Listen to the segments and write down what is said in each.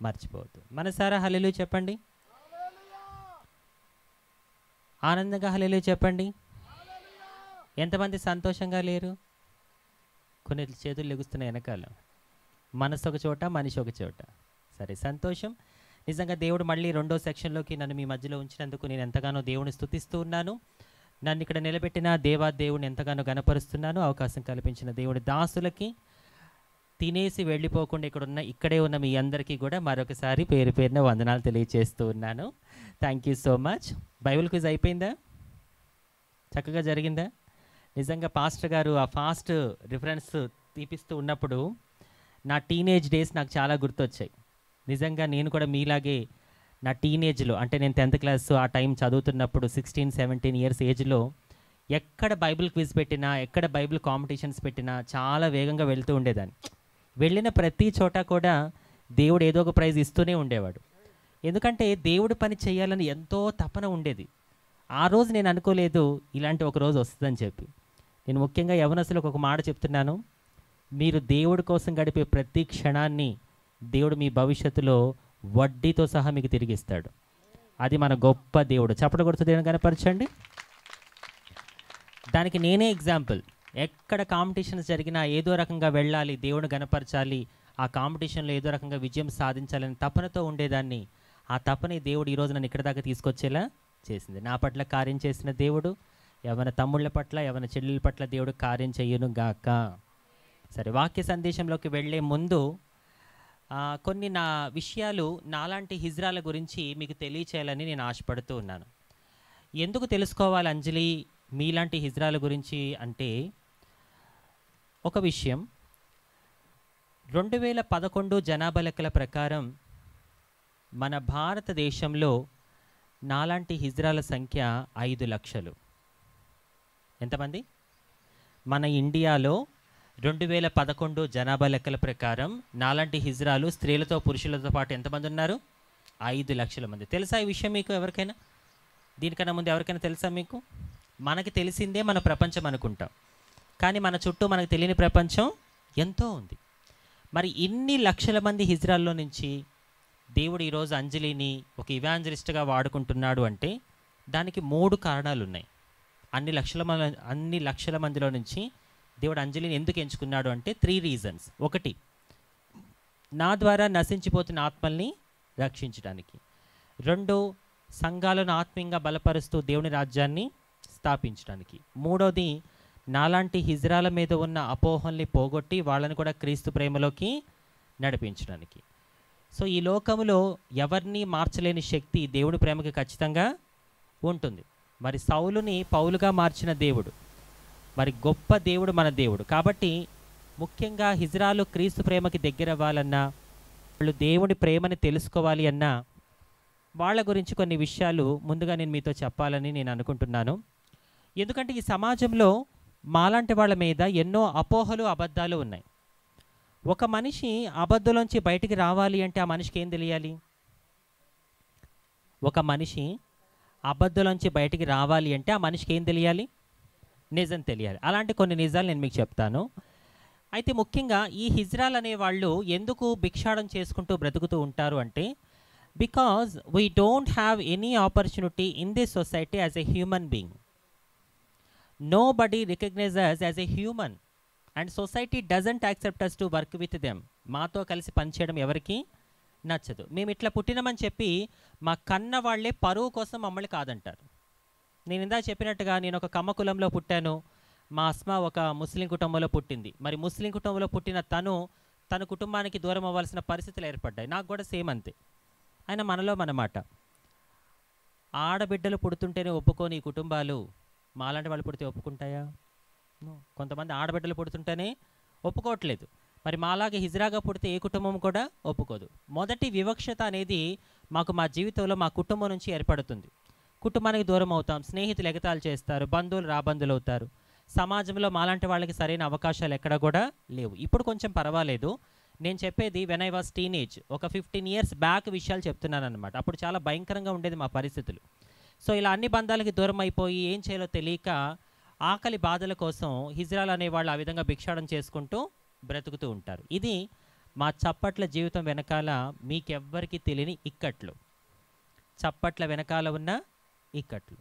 మర్చిపోవద్దు. మనసారా హల్లెలూయా చెప్పండి. ఆనందంగా హల్లెలూయా చెప్పండి. ఎంతమంది సంతోషంగా లేరు? కొన్ని చేతులు లెగుస్తున్నాయి వెనకాల. మనసు ఒక చోట, మనిషి ఒక చోట. సరే, సంతోషం. నిజంగా దేవుడు మళ్ళీ రెండో సెక్షన్లోకి నన్ను మీ మధ్యలో ఉంచినందుకు నేను ఎంతగానో దేవుని స్తుతిస్తూ ఉన్నాను. నన్ను ఇక్కడ నిలబెట్టిన దేవుడిని ఎంతగానో గణపరుస్తున్నాను. అవకాశం కల్పించిన దేవుడి దాసులకి, తినేసి వెళ్ళిపోకుండా ఇక్కడే ఉన్న మీ అందరికీ కూడా మరొకసారి పేరు పేరున వందనాలు తెలియజేస్తూ ఉన్నాను. Thank you so much. Bible quiz అయిపోయిందా? చక్కగా జరిగిందా? నిజంగా పాస్టర్ గారు ఆ ఫాస్ట్ రిఫరెన్స్ తీపిస్తూ ఉన్నప్పుడు నా టీనేజ్ డేస్ నాకు చాలా గుర్తొచ్చాయి. నిజంగా నేను కూడా మీలాగే నా టీనేజ్లో, అంటే నేను 10th క్లాస్ ఆ టైం చదువుతున్నప్పుడు 16-17 ఇయర్స్ ఏజ్లో ఎక్కడ బైబిల్ క్విజ్ పెట్టినా, ఎక్కడ బైబిల్ కాంపిటీషన్స్ పెట్టినా చాలా వేగంగా వెళ్తూ ఉండేదాన్ని. వెళ్ళిన ప్రతి చోట కూడా దేవుడు ఏదో ఒక ప్రైజ్ ఇస్తూనే ఉండేవాడు. ఎందుకంటే దేవుడు పని చేయాలని ఎంతో తపన ఉండేది. ఆ రోజు నేను అనుకోలేదు ఇలాంటి ఒక రోజు వస్తుందని చెప్పి. నేను ముఖ్యంగా యవనస్తులకు ఒక మాట చెప్తున్నాను. మీరు దేవుడి కోసం గడిపే ప్రతి క్షణాన్ని దేవుడు మీ భవిష్యత్తులో వడ్డీతో సహా మీకు తిరిగిస్తాడు. అది మన గొప్ప దేవుడు. చప్పట కొడుతూ దేవుని కనపరచండి. దానికి నేనే ఎగ్జాంపుల్. ఎక్కడ కాంపిటీషన్స్ జరిగినా ఏదో రకంగా వెళ్ళాలి, దేవుని గనపరచాలి, ఆ కాంపిటీషన్లో ఏదో రకంగా విజయం సాధించాలని తపనతో ఉండేదాన్ని. ఆ తపనే దేవుడు ఈరోజు నన్ను ఇక్కడ దాకా తీసుకొచ్చేలా చేసింది. నా పట్ల కార్యం చేసిన దేవుడు యవన తమ్ముళ్ళ పట్ల, యవన చెల్లెల పట్ల దేవుడు కార్యం చెయ్యను గాక. సరే, వాక్య సందేశంలోకి వెళ్ళే ముందు కొన్ని నా విషయాలు నాలాంటి హిజ్రాల గురించి మీకు తెలియచేయాలని నేను ఆశపడుతూ ఉన్నాను. ఎందుకు తెలుసుకోవాలి అంజలి మీలాంటి హిజ్రాల గురించి అంటే, ఒక విషయం, 2011 జనాభా లెక్కల ప్రకారం మన భారతదేశంలో నాలాంటి హిజ్రాల సంఖ్య 5 లక్షలు. ఎంతమంది? మన ఇండియాలో 2011 జనాభా లెక్కల ప్రకారం నాలాంటి హిజ్రాలు స్త్రీలతో పురుషులతో పాటు ఎంతమంది ఉన్నారు? 5 లక్షల మంది. తెలుసా ఈ విషయం మీకు ఎవరికైనా? దీనికన్నా ముందు ఎవరికైనా తెలుసా మీకు? మనకి తెలిసిందే మన ప్రపంచం అనుకుంటాం, కానీ మన చుట్టూ మనకు తెలియని ప్రపంచం ఎంతో ఉంది. మరి ఇన్ని లక్షల మంది హిజ్రాల్లో నుంచి దేవుడు ఈరోజు అంజలిని ఒక ఇవాంజలిస్ట్గా వాడుకుంటున్నాడు అంటే దానికి 3 కారణాలు ఉన్నాయి. అన్ని లక్షల మందిలో నుంచి దేవుడు అంజలిని ఎందుకు ఎంచుకున్నాడు అంటే 3 రీజన్స్. 1, నా ద్వారా నశించిపోతున్న ఆత్మల్ని రక్షించడానికి. 2, సంఘాలను ఆత్మీయంగా బలపరుస్తూ దేవుని రాజ్యాన్ని స్థాపించడానికి. 3వది, నాలాంటి హిజ్రాల మీద ఉన్న అపోహల్ని పోగొట్టి వాళ్ళని కూడా క్రీస్తు ప్రేమలోకి నడిపించడానికి. సో ఈ లోకములో ఎవరిని మార్చలేని శక్తి దేవుడి ప్రేమకి ఖచ్చితంగా ఉంటుంది. మరి సౌలుని పౌలుగా మార్చిన దేవుడు, మరి గొప్ప దేవుడు మన దేవుడు. కాబట్టి ముఖ్యంగా హిజ్రాలు క్రీస్తు ప్రేమకి దగ్గర అవ్వాలన్నా, వాళ్ళు దేవుడి ప్రేమని తెలుసుకోవాలి అన్నా, వాళ్ళ గురించి కొన్ని విషయాలు ముందుగా నేను మీతో చెప్పాలని నేను అనుకుంటున్నాను. ఎందుకంటే ఈ సమాజంలో మాలాంటి వాళ్ళ మీద ఎన్నో అపోహలు, అబద్ధాలు ఉన్నాయి. ఒక మనిషి అబద్ధంలోంచి బయటికి రావాలి అంటే ఆ మనిషికి ఏం తెలియాలి? ఒక మనిషి అబద్ధంలోంచి బయటికి రావాలి అంటే ఆ మనిషికి ఏం తెలియాలి? నిజం తెలియాలి. అలాంటి కొన్ని నిజాలు నేను మీకు చెప్తాను. అయితే ముఖ్యంగా ఈ హిజ్రాల్ అనే వాళ్ళు ఎందుకు భిక్షాటన చేసుకుంటూ బ్రతుకుతూ ఉంటారు అంటే, because we don't have any opportunity in this society as a human being. Nobody recognize us as a human and society doesn't accept us to work with them. మాతో కలిసి పనిచేయడం ఎవరికి నచ్చదు. మేము ఇట్లా పుట్టినామని చెప్పి మా కన్న వాళ్ళే పరువు కోసం మమ్మల్ని కాదంటారు. నేను ఇందా చెప్పినట్టుగా నేను ఒక కమ్మ కులంలో పుట్టాను, మా అస్మా ఒక ముస్లిం కుటుంబంలో పుట్టింది. మరి ముస్లిం కుటుంబంలో పుట్టిన తన కుటుంబానికి దూరం అవ్వాల్సిన పరిస్థితులు ఏర్పడ్డాయి. నాకు కూడా సేమ్ అంతే. అయినా మనలో మనమాట. ఆడబిడ్డలు పుడుతుంటేనే ఒప్పుకోని ఈ కుటుంబాలు మాలాంటి వాళ్ళు పుడితే ఒప్పుకుంటాయా? కొంతమంది ఆడబిడ్డలు పుడుతుంటేనే ఒప్పుకోవట్లేదు. మరి మాలాగే హిజ్రాగా పుడితే ఏ కుటుంబం కూడా ఒప్పుకోదు. మొదటి వివక్షత అనేది మాకు మా జీవితంలో మా కుటుంబం నుంచి ఏర్పడుతుంది. కుటుంబానికి దూరం అవుతాం, స్నేహితులు ఎగతాళి చేస్తారు, బంధువులు రాబంధువులు అవుతారు. సమాజంలో మాలాంటి వాళ్ళకి సరైన అవకాశాలు ఎక్కడ కూడా లేవు. ఇప్పుడు కొంచెం పర్వాలేదు. నేను చెప్పేది వెన్ ఐ వాస్ టీనేజ్, ఒక 15 ఇయర్స్ బ్యాక్ విషయాలు చెప్తున్నాను అనమాట. అప్పుడు చాలా భయంకరంగా ఉండేది మా పరిస్థితులు. సో ఇలా అన్ని బంధాలకి దూరం అయిపోయి ఏం చేయాలో తెలియక ఆకలి బాధల కోసం హిజ్రాల్ అనేవాళ్ళు ఆ విధంగా భిక్షాటన చేసుకుంటూ బ్రతుకుతూ ఉంటారు. ఇది మా చప్పట్ల జీవితం వెనకాల మీకెవ్వరికి తెలియని ఇక్కట్లు, చప్పట్ల వెనకాల ఉన్న ఇక్కట్లు.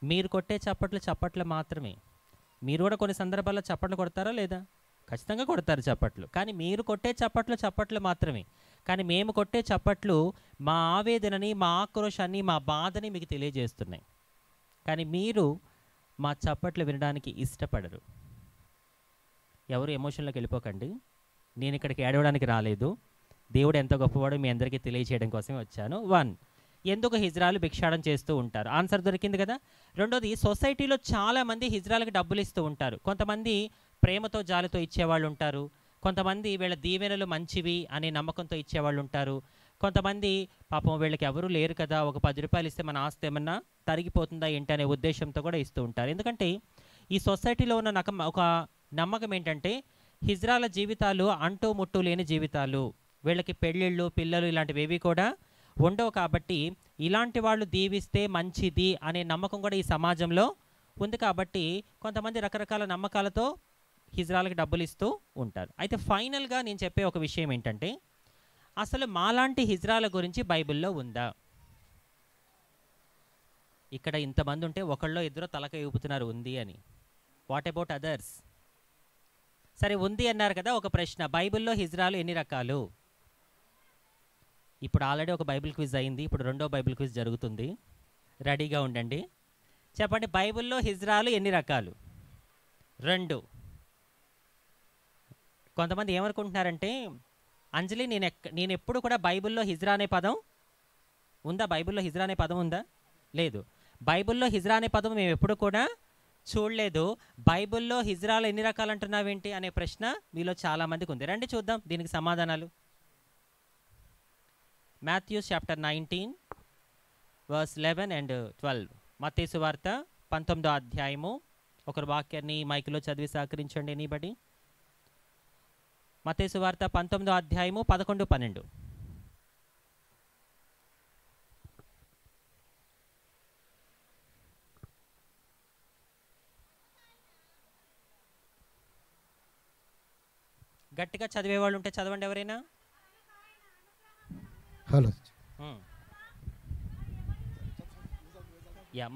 మీరు కొట్టే చప్పట్లు మాత్రమే. మీరు కూడా కొన్ని సందర్భాల్లో చప్పట్లు కొడతారా లేదా? ఖచ్చితంగా కొడతారు చప్పట్లు. కానీ మీరు కొట్టే చప్పట్లు మాత్రమే. కానీ మేము కొట్టే చప్పట్లు మా ఆవేదనని, మా ఆక్రోశాన్ని, మా బాధని మీకు తెలియజేస్తున్నాయి. కానీ మీరు మా చప్పట్లు వినడానికి ఇష్టపడరు. ఎవరు ఎమోషన్లోకి వెళ్ళిపోకండి. నేను ఇక్కడికి ఏడవడానికి రాలేదు. దేవుడు ఎంత గొప్పవాడో మీ అందరికీ తెలియజేయడం కోసమే వచ్చాను. 1, ఎందుకు హిజ్రాలు భిక్షాటన చేస్తూ ఉంటారు? ఆన్సర్ దొరికింది కదా. రెండోది, సొసైటీలో చాలామంది హిజ్రాలకు డబ్బులు ఇస్తూ ఉంటారు. కొంతమంది ప్రేమతో జాలితో ఇచ్చేవాళ్ళు ఉంటారు. కొంతమంది వీళ్ళ దీవెనలు మంచివి అనే నమ్మకంతో ఇచ్చేవాళ్ళు ఉంటారు. కొంతమంది పాపం వీళ్ళకి ఎవరూ లేరు కదా, ఒక 10 రూపాయలు ఇస్తే మన ఆస్తి ఏమన్నా తరిగిపోతుందా ఏంటి అనే ఉద్దేశంతో కూడా ఇస్తూ ఉంటారు. ఎందుకంటే ఈ సొసైటీలో ఉన్న ఒక నమ్మకం ఏంటంటే హిజ్రాల జీవితాలు అంటూ ముట్టు లేని జీవితాలు. వీళ్ళకి పెళ్ళిళ్ళు, పిల్లలు ఇలాంటివి ఏవి కూడా ఉండవు. కాబట్టి ఇలాంటి వాళ్ళు దీవిస్తే మంచిది అనే నమ్మకం కూడా ఈ సమాజంలో ఉంది. కాబట్టి కొంతమంది రకరకాల నమ్మకాలతో హిజ్రాలకు డబ్బులు ఇస్తూ ఉంటారు. అయితే ఫైనల్గా నేను చెప్పే ఒక విషయం ఏంటంటే, అసలు మాలాంటి హిజ్రాల గురించి బైబిల్లో ఉందా? ఇక్కడ ఇంతమంది ఉంటే ఒకళ్ళో ఇద్దరు తలక ఊపుతున్నారు ఉంది అని. What about others? సరే, ఉంది అన్నారు కదా. ఒక ప్రశ్న, బైబిల్లో హిజ్రాలు ఎన్ని రకాలు? ఇప్పుడు ఆల్రెడీ ఒక బైబిల్ క్విజ్ అయింది, ఇప్పుడు రెండో బైబిల్ క్విజ్ జరుగుతుంది. రెడీగా ఉండండి. చెప్పండి, బైబిల్లో హిజ్రాలు ఎన్ని రకాలు? 2. కొంతమంది ఏమనుకుంటున్నారంటే, అంజలి నేను ఎప్పుడు కూడా బైబిల్లో హిజ్రా అనే పదం ఉందా? బైబిల్లో హిజ్రా అనే పదం ఉందా? లేదు. బైబిల్లో హిజ్రా అనే పదం మేము ఎప్పుడు కూడా చూడలేదు. బైబిల్లో హిజ్రాలు ఎన్ని రకాలు అంటున్నావేంటి అనే ప్రశ్న మీలో చాలామందికి ఉంది. రండి చూద్దాం దీనికి సమాధానాలు. Matthew's chapter 19 verse 11 and 12. మత్తయి సువార్త 19వ అధ్యాయము. ఒకరు వాక్యాన్ని మైక్లో చదివి సహకరించండి. ఎనీబడి? మత్తయి సువార్త 19వ అధ్యాయము 11, 12. గట్టిగా చదివేవాళ్ళు ఉంటే చదవండి ఎవరైనా. హలో,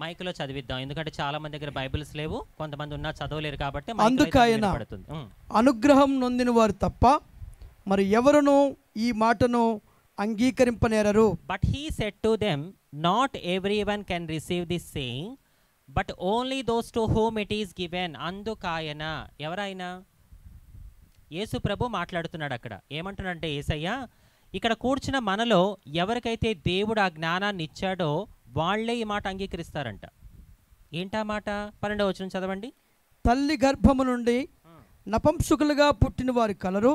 మైక్లో చదివిద్దాం, ఎందుకంటే చాలా మంది దగ్గర బైబిల్స్ లేవు, కొంతమంది ఉన్నా చదవలేరు కాబట్టి. అందుకైనా అనుగ్రహం నొందిన వారు తప్ప మరి ఎవరును ఈ మాటను అంగీకరింపనేరరు. But he said to them, not everyone can receive this saying, but only those to whom it is given. అందుకాయన, ఎవరైనా? యేసు ప్రభు మాట్లాడుతున్నాడు అక్కడ. ఏమంటున్నాడంటే, యేసయ్య ఇక్కడ కూర్చున్న మనలో ఎవరికైతే దేవుడు ఆ జ్ఞానాన్ని ఇచ్చాడో వాళ్లే ఈ మాట అంగీకరిస్తారంట. ఏంటా మాట? 12వ వచనం చదవండి. తల్లి గర్భము నుండి నపంసకులుగా పుట్టిన వారు కలరు,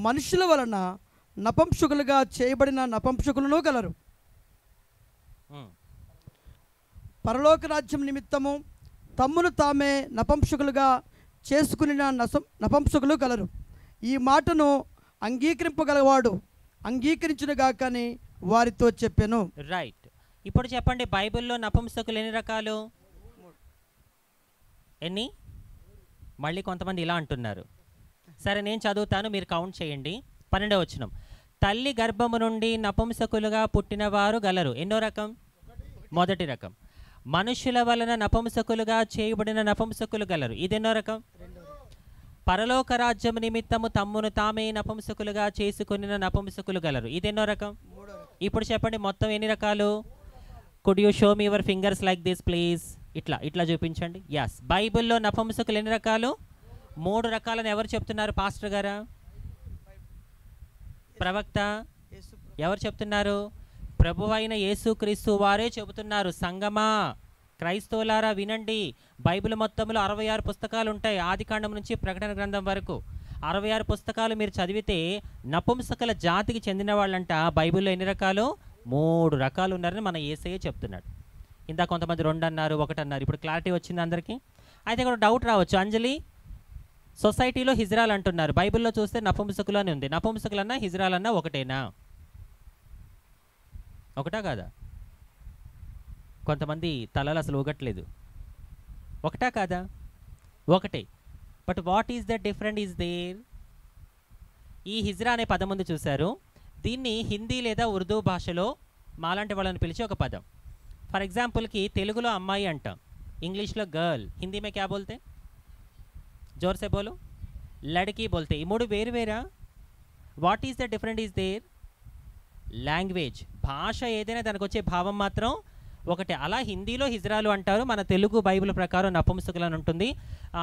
మనుషుల వలన నపంసకులుగా చేయబడిన నపంసకులను కలరు. పరలోక రాజ్యం నిమిత్తము తమ్మును తామే నపంసకులుగా చేసుకుని నపంసకులు కలరు. ఈ మాటను అంగీకరింపగలవాడు అంగీకరించునుగా కానీ వారితో చెప్పాను. రైట్. ఇప్పుడు చెప్పండి, బైబిల్లో నపుంసకులు ఎన్ని రకాలు? ఎన్ని? మళ్ళీ కొంతమంది ఇలా అంటున్నారు. సరే, నేను చదువుతాను, మీరు కౌంట్ చేయండి. 12వ వచనం. తల్లి గర్భము నుండి నపుంసకులుగా పుట్టిన వారు గలరు. ఎన్నో రకం? మొదటి రకం. మనుషుల వలన నపుంసకులుగా చేయబడిన నపుంసకులు గలరు. ఇదెన్నో రకం? పరలోక రాజ్యం నిమిత్తము తమ్మును తామే నపుంసకులుగా చేసుకుని నపుంసకులు గలరు. ఇదెన్నో రకం? ఇప్పుడు చెప్పండి, మొత్తం ఎన్ని రకాలు? Could you show me your fingers like this please? ఇట్లా చూపించండి. ఎస్, బైబిల్లో నపుంసకులు ఎన్ని రకాలు? 3 రకాలని ఎవరు చెప్తున్నారు? పాస్టర్ గారా? ప్రవక్త? ఎవరు చెప్తున్నారు? ప్రభువైన యేసుక్రీస్తు వారే చెబుతున్నారు. సంగమా, క్రైస్తవులారా వినండి. బైబిల్ మొత్తంలో 66 పుస్తకాలు ఉంటాయి, ఆదికాండం నుంచి ప్రకటన గ్రంథం వరకు. 66 పుస్తకాలు మీరు చదివితే నపుంసకుల జాతికి చెందిన వాళ్ళంట బైబిల్లో ఎన్ని రకాలు? 3 రకాలు ఉన్నారని మన యేసయ్య చెప్తున్నాడు. ఇందా కొంతమంది 2 అన్నారు, 1 అన్నారు. ఇప్పుడు క్లారిటీ వచ్చింది అందరికీ. అయితే ఇక్కడ డౌట్ రావచ్చు, అంజలి సొసైటీలో హిజ్రాలు అంటున్నారు, బైబిల్లో చూస్తే నపుంసకులు అని ఉంది. నపుంసకులన్నా హిజ్రాలన్నా ఒకటేనా? ఒకటా కాదా? కొంతమంది తలలు అసలు ఊగట్లేదు. ఒకటా కాదా? ఒకటే. But what is the different is there? ఈ హిజ్రా అనే పదం ముందు చూశారు. దీన్ని హిందీ లేదా ఉర్దూ భాషలో మాలాంటి వాళ్ళని పిలిచే ఒక పదం. ఫర్ ఎగ్జాంపుల్కి తెలుగులో అమ్మాయి అంటాం, ఇంగ్లీష్లో గర్ల్, హిందీ మే క్యా బోల్తే? జోర్ సే బోలో. లడ్కీ బోల్తే. ఈ మూడు వేరు వేరా? What is the different is there? Language. భాష ఏదైనా దానికి వచ్చే భావం మాత్రం ఒకటే. అలా హిందీలో హిజ్రాలు అంటారు, మన తెలుగు బైబిల్ ప్రకారం నపుంసకులు అని ఉంటుంది.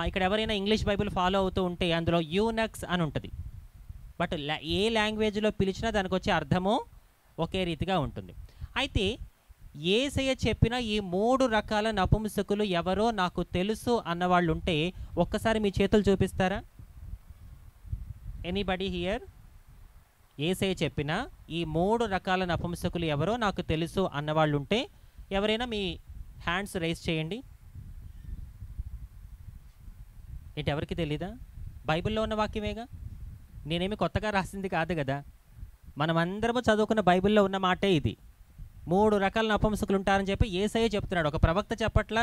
ఇక్కడ ఎవరైనా ఇంగ్లీష్ బైబిల్ ఫాలో అవుతూ ఉంటే అందులో యూనక్స్ అని ఉంటుంది. బట్ ఏ లాంగ్వేజ్లో పిలిచినా దానికి వచ్చే అర్థము ఒకే రీతిగా ఉంటుంది. అయితే యేసయ్య చెప్పిన ఈ 3 రకాల నపుంసకులు ఎవరో నాకు తెలుసు అన్నవాళ్ళు ఉంటే ఒక్కసారి మీ చేతులు చూపిస్తారా? Anybody here? యేసయ్య చెప్పిన ఈ 3 రకాల నపుంసకులు ఎవరో నాకు తెలుసు అన్నవాళ్ళు ఉంటే ఎవరైనా మీ హ్యాండ్స్ రైజ్ చేయండి. ఏంటి, ఎవరికి తెలీదా? బైబిల్లో ఉన్న వాక్యమేగా, నేనేమి కొత్తగా రాసింది కాదు కదా. మనమందరము చదువుకున్న బైబిల్లో ఉన్న మాటే ఇది. 3 రకాల నపుంసకులు ఉంటారని చెప్పి యేసయ్య చెప్తున్నాడు. ఒక ప్రవక్త చెప్పట్లా,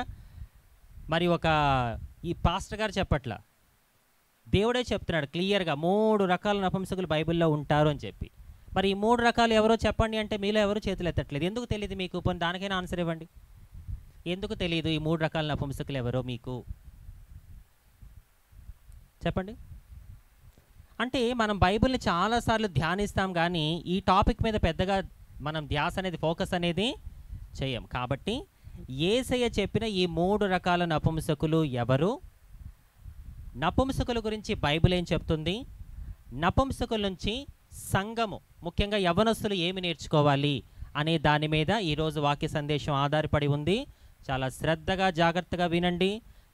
మరి ఈ పాస్టర్ గారు చెప్పట్లా, దేవుడే చెప్తున్నాడు క్లియర్గా 3 రకాల నపుంసకులు బైబిల్లో ఉంటారు అని చెప్పి. మరి ఈ 3 రకాలు ఎవరో చెప్పండి అంటే మీలో ఎవరు చేతులు ఎత్తట్లేదు. ఎందుకు తెలియదు మీకు? పోనీ దానికైనా ఆన్సర్ ఇవ్వండి. ఎందుకు తెలియదు ఈ 3 రకాల నపుంసకులు ఎవరో మీకు? చెప్పండి. అంటే మనం బైబిల్ని చాలాసార్లు ధ్యానిస్తాం కానీ ఈ టాపిక్ మీద పెద్దగా మనం ధ్యాస అనేది, ఫోకస్ అనేది చేయం. కాబట్టి యేసయ్య చెప్పిన ఈ 3 రకాల నపుంసకులు ఎవరు, నపుంసకుల గురించి బైబిల్ ఏం చెప్తుంది, నపుంసకుల నుంచి సంఘము ముఖ్యంగా యవ్వనస్తులు ఏమి నేర్చుకోవాలి అనే దాని మీద ఈరోజు వాక్య సందేశం ఆధారపడి ఉంది. చాలా శ్రద్ధగా జాగ్రత్తగా వినండి.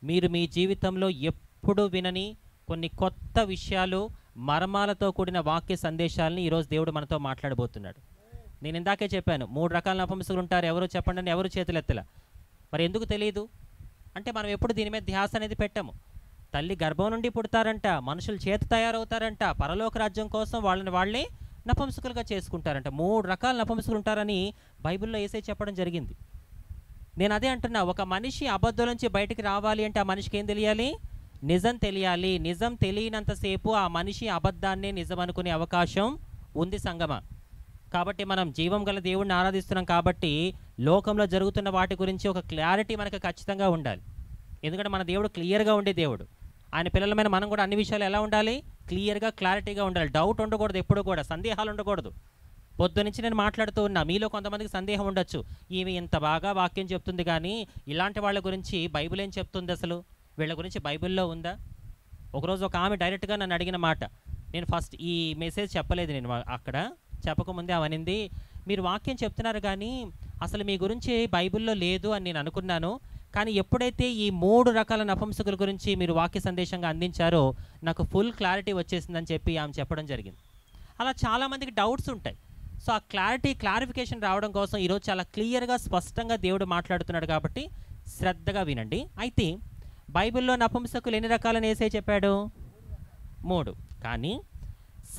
మీరు మీ జీవితంలో ఎప్పుడు వినని కొన్ని కొత్త విషయాలు, మర్మాలతో కూడిన వాక్య సందేశాలని ఈరోజు దేవుడు మనతో మాట్లాడబోతున్నాడు. నేను ఇందాకే చెప్పాను 3 రకాల నపుంసకులు ఉంటారు, ఎవరు చెప్పండి అని ఎవరు చేతులు ఎత్తలా. మరి ఎందుకు తెలియదు అంటే మనం ఎప్పుడు దీని మీద ధ్యాస అనేది పెట్టాము. తల్లి గర్భం నుండి పుడతారంట, మనుషులు చేతి తయారవుతారంట, పరలోక రాజ్యం కోసం వాళ్ళే నపుంసకులుగా చేసుకుంటారంట. 3 రకాల నపుంసకులు ఉంటారని బైబిల్లో యేసయ్య చెప్పడం జరిగింది. నేను అదే అంటున్నా, ఒక మనిషి అబద్ధం నుంచి బయటికి రావాలి అంటే ఆ మనిషికి ఏం తెలియాలి? నిజం తెలియాలి. నిజం తెలియనంతసేపు ఆ మనిషి అబద్ధాన్నే నిజం అనుకునే అవకాశం ఉంది సంగమా. కాబట్టి మనం జీవం గల దేవుడిని ఆరాధిస్తున్నాం కాబట్టి లోకంలో జరుగుతున్న వాటి గురించి ఒక క్లారిటీ మనకు ఖచ్చితంగా ఉండాలి. ఎందుకంటే మన దేవుడు క్లియర్గా ఉండే దేవుడు. ఆయన పిల్లలమైన మనం కూడా అన్ని విషయాలు ఎలా ఉండాలి? క్లియర్గా, క్లారిటీగా ఉండాలి. డౌట్ ఉండకూడదు, ఎప్పుడు కూడా సందేహాలు ఉండకూడదు. పొద్దు నుంచి నేను మాట్లాడుతూ ఉన్నా, మీలో కొంతమందికి సందేహం ఉండొచ్చు, ఈమె ఇంత బాగా వాక్యం చెప్తుంది కానీ ఇలాంటి వాళ్ళ గురించి బైబిల్ ఏం చెప్తుంది, అసలు వీళ్ళ గురించి బైబిల్లో ఉందా? ఒకరోజు ఒక ఆమె డైరెక్ట్గా నన్ను అడిగిన మాట, నేను ఫస్ట్ ఈ మెసేజ్ చెప్పలేదు, నేను అక్కడ చెప్పకముందే అవనింది, మీరు వాక్యం చెప్తున్నారు కానీ అసలు మీ గురించి బైబిల్లో లేదు అని నేను అనుకున్నాను, కానీ ఎప్పుడైతే ఈ 3 రకాల నపుంసకుల గురించి మీరు వాక్య సందేశంగా అందించారో నాకు ఫుల్ క్లారిటీ వచ్చేసిందని చెప్పి ఆమె చెప్పడం జరిగింది. అలా చాలామందికి డౌట్స్ ఉంటాయి. సో ఆ క్లారిఫికేషన్ రావడం కోసం ఈరోజు చాలా క్లియర్గా, స్పష్టంగా దేవుడు మాట్లాడుతున్నాడు కాబట్టి శ్రద్ధగా వినండి. అయితే బైబిల్లో నపుంసకులు ఎన్ని రకాలని యేసయ్య చెప్పాడు? 3. కానీ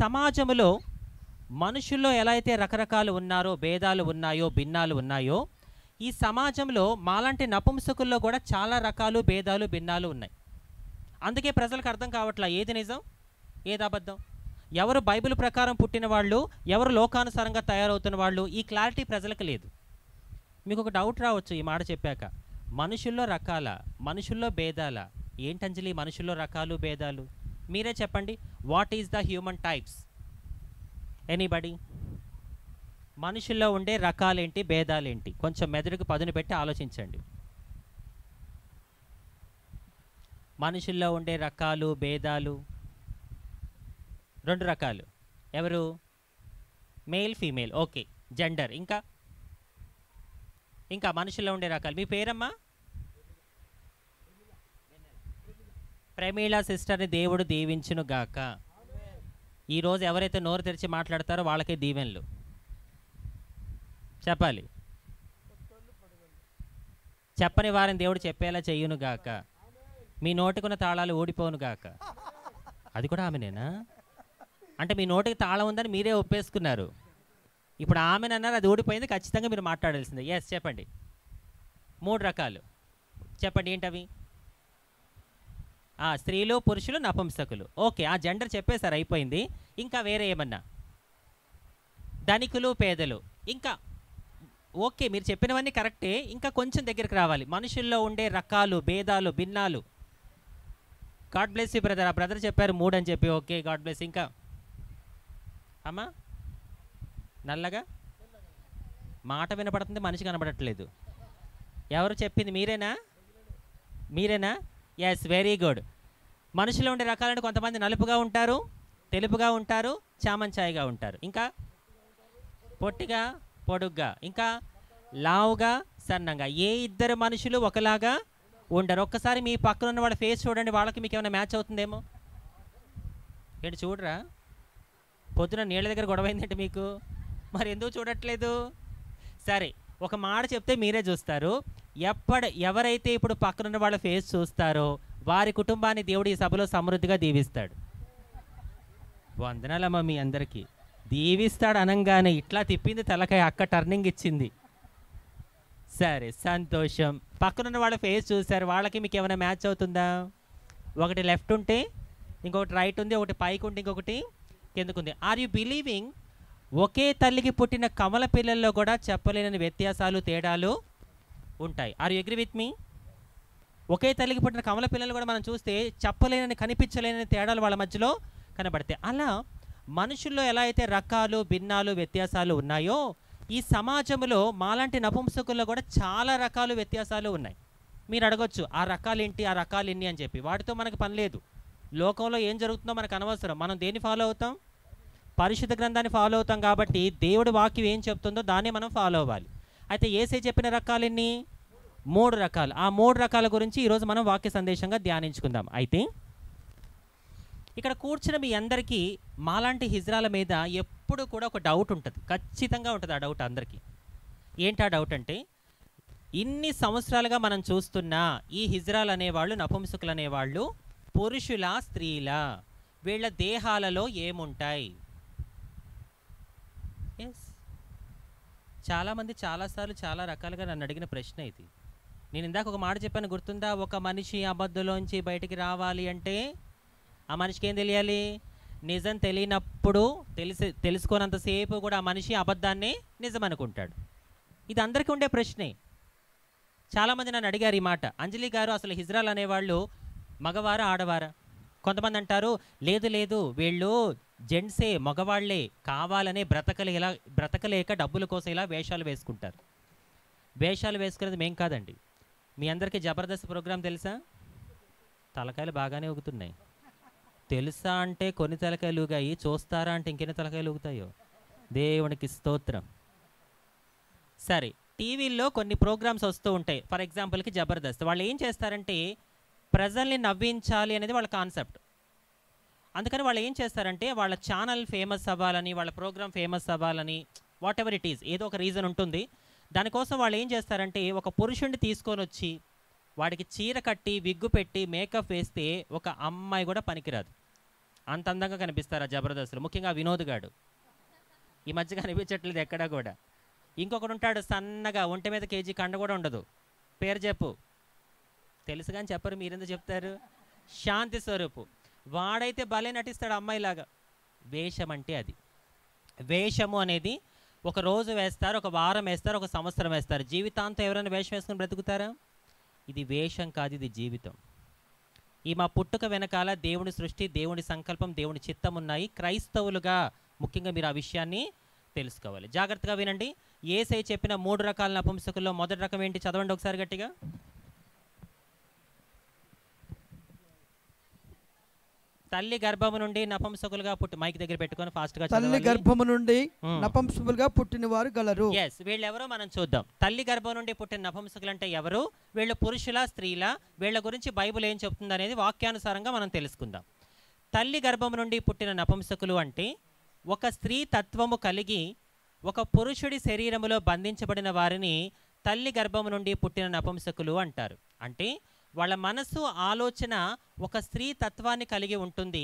సమాజంలో మనుషుల్లో ఎలా అయితే రకరకాలు ఉన్నారో, భేదాలు ఉన్నాయో, భిన్నాలు ఉన్నాయో, ఈ సమాజంలో మాలాంటి నపుంసకుల్లో కూడా చాలా రకాలు, భేదాలు, భిన్నాలు ఉన్నాయి. అందుకే ప్రజలకు అర్థం కావట్లా ఏది నిజం, ఏది అబద్ధం, ఎవరు బైబిల్ ప్రకారం పుట్టిన వాళ్ళు, ఎవరు లోకానుసారంగా తయారవుతున్న వాళ్ళు, ఈ క్లారిటీ ప్రజలకు లేదు. మీకు ఒక డౌట్ రావచ్చు ఈ మాట చెప్పాక, మనుషుల్లో రకాల, మనుషుల్లో భేదాల, ఏంటంజలి మనుషుల్లో రకాలు భేదాలు? మీరే చెప్పండి. What is the human types? Anybody? మనుషుల్లో ఉండే రకాలేంటి, భేదాలేంటి? కొంచెం మెదడుకు పదును పెట్టి ఆలోచించండి. మనుషుల్లో ఉండే రకాలు, భేదాలు 2 రకాలు. ఎవరు? Male, female, okay, gender. ఇంకా మనుషుల్లో ఉండే రకాలు. మీ పేరమ్మా? ప్రమీళ సిస్టర్ని దేవుడు దీవించును గాక. ఈరోజు ఎవరైతే నోరు తెరిచి మాట్లాడతారో వాళ్ళకే దీవెనలు చెప్పాలి. చెప్పని వారిని దేవుడు చెప్పేలా చెయ్యును గాక. మీ నోటికున్న తాళాలు ఊడిపోను గాక. అది కూడా ఆమెనేనా? అంటే మీ నోటికి తాళం ఉందని మీరే ఒప్పేసుకున్నారు. ఇప్పుడు ఆమెనన్నారు, అది ఊడిపోయింది, ఖచ్చితంగా మీరు మాట్లాడాల్సిందే. ఎస్ చెప్పండి. 3 రకాలు చెప్పండి, ఏంటవి? స్త్రీలు పురుషులు నపుంసకులు. ఓకే, ఆ జెండర్ చెప్పేశారు, అయిపోయింది. ఇంకా వేరే ఏమన్నా? ధనికులు పేదలు. ఇంకా ఓకే, మీరు చెప్పినవన్నీ కరెక్టే. ఇంకా కొంచెం దగ్గరికి రావాలి. మనుషుల్లో ఉండే రకాలు, భేదాలు, భిన్నాలు. God bless you brother. ఆ బ్రదర్ చెప్పారు 3 అని చెప్పి. Okay, God bless. ఇంకా అమ్మా నల్లగా మాట వినపడుతుంది, మనిషి కనబడట్లేదు. ఎవరు చెప్పింది? మీరేనా? Yes, very good. మనుషులు ఉండే రకాలంటే కొంతమంది నలుపుగా ఉంటారు, తెలుపుగా ఉంటారు, చామంచాయిగా ఉంటారు. ఇంకా పొట్టిగా, పొడుగ్గా, ఇంకా లావుగా, సన్నంగా. ఏ ఇద్దరు మనుషులు ఒకలాగా ఉండరు. ఒక్కసారి మీ పక్కన ఉన్న వాళ్ళ ఫేస్ చూడండి, వాళ్ళకి మీకు ఏమైనా మ్యాచ్ అవుతుందేమో. ఏంటి చూడరా? పొద్దున నీళ్ళ దగ్గర గొడవైందంటే మీకు, మరి ఎందుకు చూడట్లేదు? సరే, ఒక మాట చెప్తే మీరే చూస్తారు. ఎవరైతే ఇప్పుడు పక్కనున్న వాళ్ళ ఫేస్ చూస్తారో వారి కుటుంబాన్ని దేవుడు ఈ సభలో సమృద్ధిగా దీవిస్తాడు. వందనాలమ్మ మీ అందరికీ. దీవిస్తాడు అనంగానే ఇట్లా తిప్పింది తలకాయ, అక్క టర్నింగ్ ఇచ్చింది. సరే, సంతోషం. పక్కనున్న వాళ్ళ ఫేస్ చూసారు, వాళ్ళకి మీకు ఏమైనా మ్యాచ్ అవుతుందా? ఒకటి లెఫ్ట్ ఉంటే ఇంకొకటి రైట్ ఉంది, ఒకటి పైకి ఉంటే ఇంకొకటి కిందకుంది. ఆర్ యు బిలీవింగ్ ఒకే తల్లికి పుట్టిన కమల పిల్లల్లో కూడా చెప్పలేని వ్యత్యాసాలు, తేడాలు ఉంటాయి? Are you agree with me? ఒకే తల్లికి పుట్టిన కమల పిల్లలు కూడా మనం చూస్తే చెప్పలేనని, కనిపించలేని తేడాలు వాళ్ళ మధ్యలో కనబడతాయి. అలా మనుషుల్లో ఎలా అయితే రకాలు, భిన్నాలు, వ్యత్యాసాలు ఉన్నాయో ఈ సమాజంలో మాలాంటి నపుంసకుల్లో కూడా చాలా రకాలు, వ్యత్యాసాలు ఉన్నాయి. మీరు అడగొచ్చు, ఆ రకాలేంటి, ఆ రకాలు ఎన్ని అని చెప్పి. వాటితో మనకు పని లేదు. లోకంలో ఏం జరుగుతుందో మనకు అనవసరం. మనం దేన్ని ఫాలో అవుతాం? పరిశుద్ధ గ్రంథాన్ని ఫాలో అవుతాం. కాబట్టి దేవుడి వాక్యం ఏం చెప్తుందో దాన్ని మనం ఫాలో అవ్వాలి. అయితే యేసే చెప్పిన రకాలు ఎన్ని? 3 రకాలు. ఆ 3 రకాల గురించి ఈరోజు మనం వాక్య సందేశంగా ధ్యానించుకుందాం. అయితే ఇక్కడ కూర్చున్న మీ అందరికీ మాలాంటి హిజ్రాల మీద ఎప్పుడు కూడా ఒక డౌట్ ఉంటుంది, ఖచ్చితంగా ఉంటుంది. ఆ డౌట్ అందరికీ ఏంటి? ఆ డౌట్ అంటే, ఇన్ని సంవత్సరాలుగా మనం చూస్తున్న ఈ హిజ్రాలు అనేవాళ్ళు, నపుంసకులు అనేవాళ్ళు పురుషుల, స్త్రీల, వీళ్ళ దేహాలలో ఏముంటాయి? ఎస్, చాలామంది చాలాసార్లు చాలా రకాలుగా నన్ను అడిగిన ప్రశ్న ఇది. నేను ఇందాక ఒక మాట చెప్పాను, గుర్తుందా? ఒక మనిషి అబద్ధంలోంచి బయటికి రావాలి అంటే ఆ మనిషికి ఏం తెలియాలి? నిజం తెలియనప్పుడు, తెలుసుకోనంతసేపు కూడా ఆ మనిషి అబద్ధాన్ని నిజం అనుకుంటాడు. ఇది అందరికీ ఉండే ప్రశ్నే. చాలామంది నన్ను అడిగారు ఈ మాట, అంజలి గారు అసలు హిజ్రాలు అనేవాళ్ళు మగవారా, ఆడవారా? కొంతమంది అంటారు, లేదు వీళ్ళు జెంట్సే, మగవాళ్లే, కావాలనే బ్రతకలేక డబ్బుల కోసం ఇలా వేషాలు వేసుకుంటారు. వేషాలు వేసుకునేది మేం కాదండి. మీ అందరికీ జబర్దస్త్ ప్రోగ్రాం తెలుసా? తలకాయలు బాగానే ఊగుతున్నాయి. తెలుసా అంటే కొన్ని తలకాయలు ఊగాయి, చూస్తారా అంటే ఇంకెన్ని తలకాయలు ఊగుతాయో. దేవునికి స్తోత్రం. సరే, టీవీల్లో కొన్ని ప్రోగ్రామ్స్ వస్తూ ఉంటాయి. ఫర్ ఎగ్జాంపుల్కి జబర్దస్త్. వాళ్ళు ఏం చేస్తారంటే ప్రజల్ని నవ్వించాలి అనేది వాళ్ళ కాన్సెప్ట్. అందుకని వాళ్ళు ఏం చేస్తారంటే వాళ్ళ ఛానల్ ఫేమస్ అవ్వాలని, వాళ్ళ ప్రోగ్రామ్ ఫేమస్ అవ్వాలని, వాట్ ఎవర్ ఇట్ ఈజ్, ఏదో ఒక రీజన్ ఉంటుంది. దానికోసం వాళ్ళు ఏం చేస్తారంటే ఒక పురుషుడిని తీసుకొని వచ్చి వాడికి చీర కట్టి, విగ్గు పెట్టి, మేకప్ వేస్తే ఒక అమ్మాయి కూడా పనికిరాదు. అంత అందంగా కనిపిస్తారు ఆ జబర్దస్త్లో. ముఖ్యంగా వినోద్ గాడు ఈ మధ్య కనిపించట్లేదు ఎక్కడా కూడా. ఇంకొకడు ఉంటాడు సన్నగా, ఒంటి మీద కేజీ కండ కూడా ఉండదు. పేరు చెప్పు. తెలుసు కానీ చెప్పరు, మీరెందుకు చెప్తారు? శాంతి స్వరూపు. వాడైతే భలే నటిస్తాడు అమ్మాయిలాగా. వేషం అంటే అది. వేషము అనేది ఒక రోజు వేస్తారు, ఒక వారం వేస్తారు, ఒక సంవత్సరం వేస్తారు. జీవితాంతం ఎవరైనా వేషం వేసుకుని బ్రతుకుతారా? ఇది వేషం కాదు, ఇది జీవితం. ఈ మా పుట్టుక వెనకాల దేవుని సృష్టి, దేవుని సంకల్పం, దేవుని చిత్తం ఉన్నాయి. క్రైస్తవులుగా ముఖ్యంగా మీరు ఆ విషయాన్ని తెలుసుకోవాలి. జాగ్రత్తగా వినండి. యేసయ్య చెప్పిన 3 రకాల నపుంసకుల్లో మొదటి రకం ఏంటి? చదవండి ఒకసారి గట్టిగా. తల్లి గర్భము నుండి నపుంసకులుగా పుట్టి, మైక్ దగ్గర పెట్టుకొని ఫాస్ట్గా చదవాలి. తల్లి గర్భము నుండి నపుంసకులుగా పుట్టిన వారు గలరు. ఎస్, వీళ్ళు ఎవరో మనం చూద్దాం. తల్లి గర్భం నుండి పుట్టిన నపుంసకులు అంటే ఎవరు? వీళ్ళు పురుషుల, స్త్రీల? వీళ్ళ గురించి బైబిల్ ఏం చెప్తుంది అనేది వాక్యానుసారంగా మనం తెలుసుకుందాం. తల్లి గర్భం నుండి పుట్టిన నపుంసకులు అంటే ఒక స్త్రీ తత్వము కలిగి ఒక పురుషుడి శరీరములో బంధించబడిన వారిని తల్లి గర్భం నుండి పుట్టిన నపుంసకులు అంటారు. అంటే వాళ్ళ మనసు, ఆలోచన ఒక స్త్రీ తత్వాన్ని కలిగి ఉంటుంది,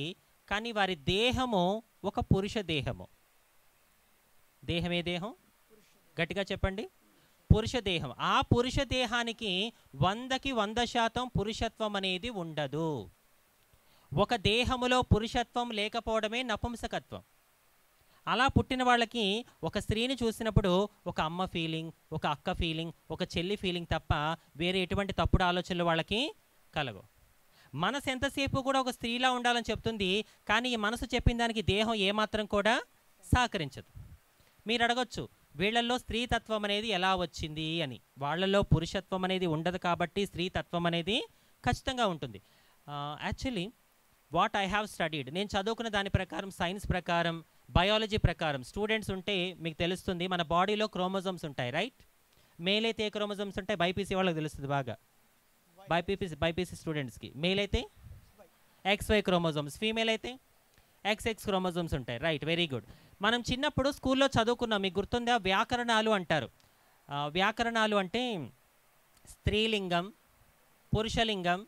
కానీ వారి దేహము ఒక పురుష దేహము. దేహమే దేహం? గట్టిగా చెప్పండి. పురుష దేహం. ఆ పురుష దేహానికి 100% పురుషత్వం అనేది ఉండదు. ఒక దేహములో పురుషత్వం లేకపోవడమే నపుంసకత్వం. అలా పుట్టిన వాళ్ళకి ఒక స్త్రీని చూసినప్పుడు ఒక అమ్మ ఫీలింగ్, ఒక అక్క ఫీలింగ్, ఒక చెల్లి ఫీలింగ్ తప్ప వేరే ఎటువంటి తప్పుడు ఆలోచనలు వాళ్ళకి కలగవు. మనసు ఎంతసేపు కూడా ఒక స్త్రీలా ఉండాలని చెప్తుంది, కానీ ఈ మనసు చెప్పిన దానికి దేహం ఏమాత్రం కూడా సహకరించదు. మీరు అడగొచ్చు, వీళ్ళల్లో స్త్రీతత్వం అనేది ఎలా వచ్చింది అని. వాళ్ళల్లో పురుషత్వం అనేది ఉండదు కాబట్టి స్త్రీతత్వం అనేది ఖచ్చితంగా ఉంటుంది. Actually what I have studied, నేను చదువుకున్న దాని ప్రకారం, సైన్స్ ప్రకారం, బయాలజీ ప్రకారం, స్టూడెంట్స్ ఉంటే మీకు తెలుస్తుంది మన బాడీలో క్రోమోజోమ్స్ ఉంటాయి, రైట్? మేల్ అయితే ఏ క్రోమోజోమ్స్ ఉంటాయి? బైపీసీ వాళ్ళకి తెలుస్తుంది బాగా, బైపీసీ స్టూడెంట్స్కి. మేల్ అయితే XY క్రోమోజోమ్స్, ఫీమేల్ అయితే XX క్రోమోజోమ్స్ ఉంటాయి, రైట్? Very good. మనం చిన్నప్పుడు స్కూల్లో చదువుకున్నాం, మీకు గుర్తుందా? వ్యాకరణాలు అంటారు. వ్యాకరణాలు అంటే స్త్రీలింగం, పురుషలింగం,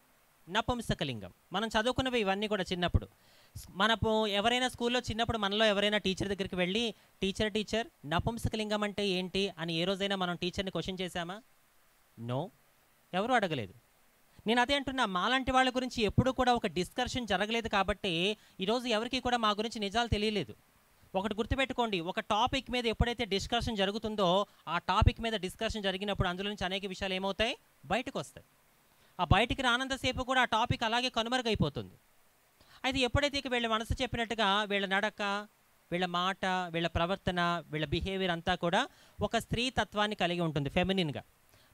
నపుంసకలింగం. మనం చదువుకున్నవి ఇవన్నీ కూడా చిన్నప్పుడు. మనకు ఎవరైనా స్కూల్లో చిన్నప్పుడు మనలో ఎవరైనా టీచర్ దగ్గరికి వెళ్ళి టీచర్ నపుంసకలింగం అంటే ఏంటి అని ఏ రోజైనా మనం టీచర్ని క్వశ్చన్ చేశామా? నో, ఎవరు అడగలేదు. నేను అదే అంటున్నా, మాలాంటి వాళ్ళ గురించి ఎప్పుడూ కూడా ఒక డిస్కషన్ జరగలేదు కాబట్టి ఈరోజు ఎవరికి కూడా మా గురించి నిజాలు తెలియలేదు. ఒకటి గుర్తుపెట్టుకోండి, ఒక టాపిక్ మీద ఎప్పుడైతే డిస్కషన్ జరుగుతుందో ఆ టాపిక్ మీద డిస్కషన్ జరిగినప్పుడు అందులో నుంచి అనేక విషయాలు ఏమవుతాయి? బయటకు వస్తాయి. ఆ బయటికి రానంతసేపు కూడా ఆ టాపిక్ అలాగే కనుమరుగైపోతుంది. అయితే ఎప్పుడైతే ఇక వీళ్ళ మనసు చెప్పినట్టుగా వీళ్ళ నడక, వీళ్ళ మాట, వీళ్ళ ప్రవర్తన, వీళ్ళ బిహేవియర్ అంతా కూడా ఒక స్త్రీ తత్వాన్ని కలిగి ఉంటుంది, ఫెమినిన్గా.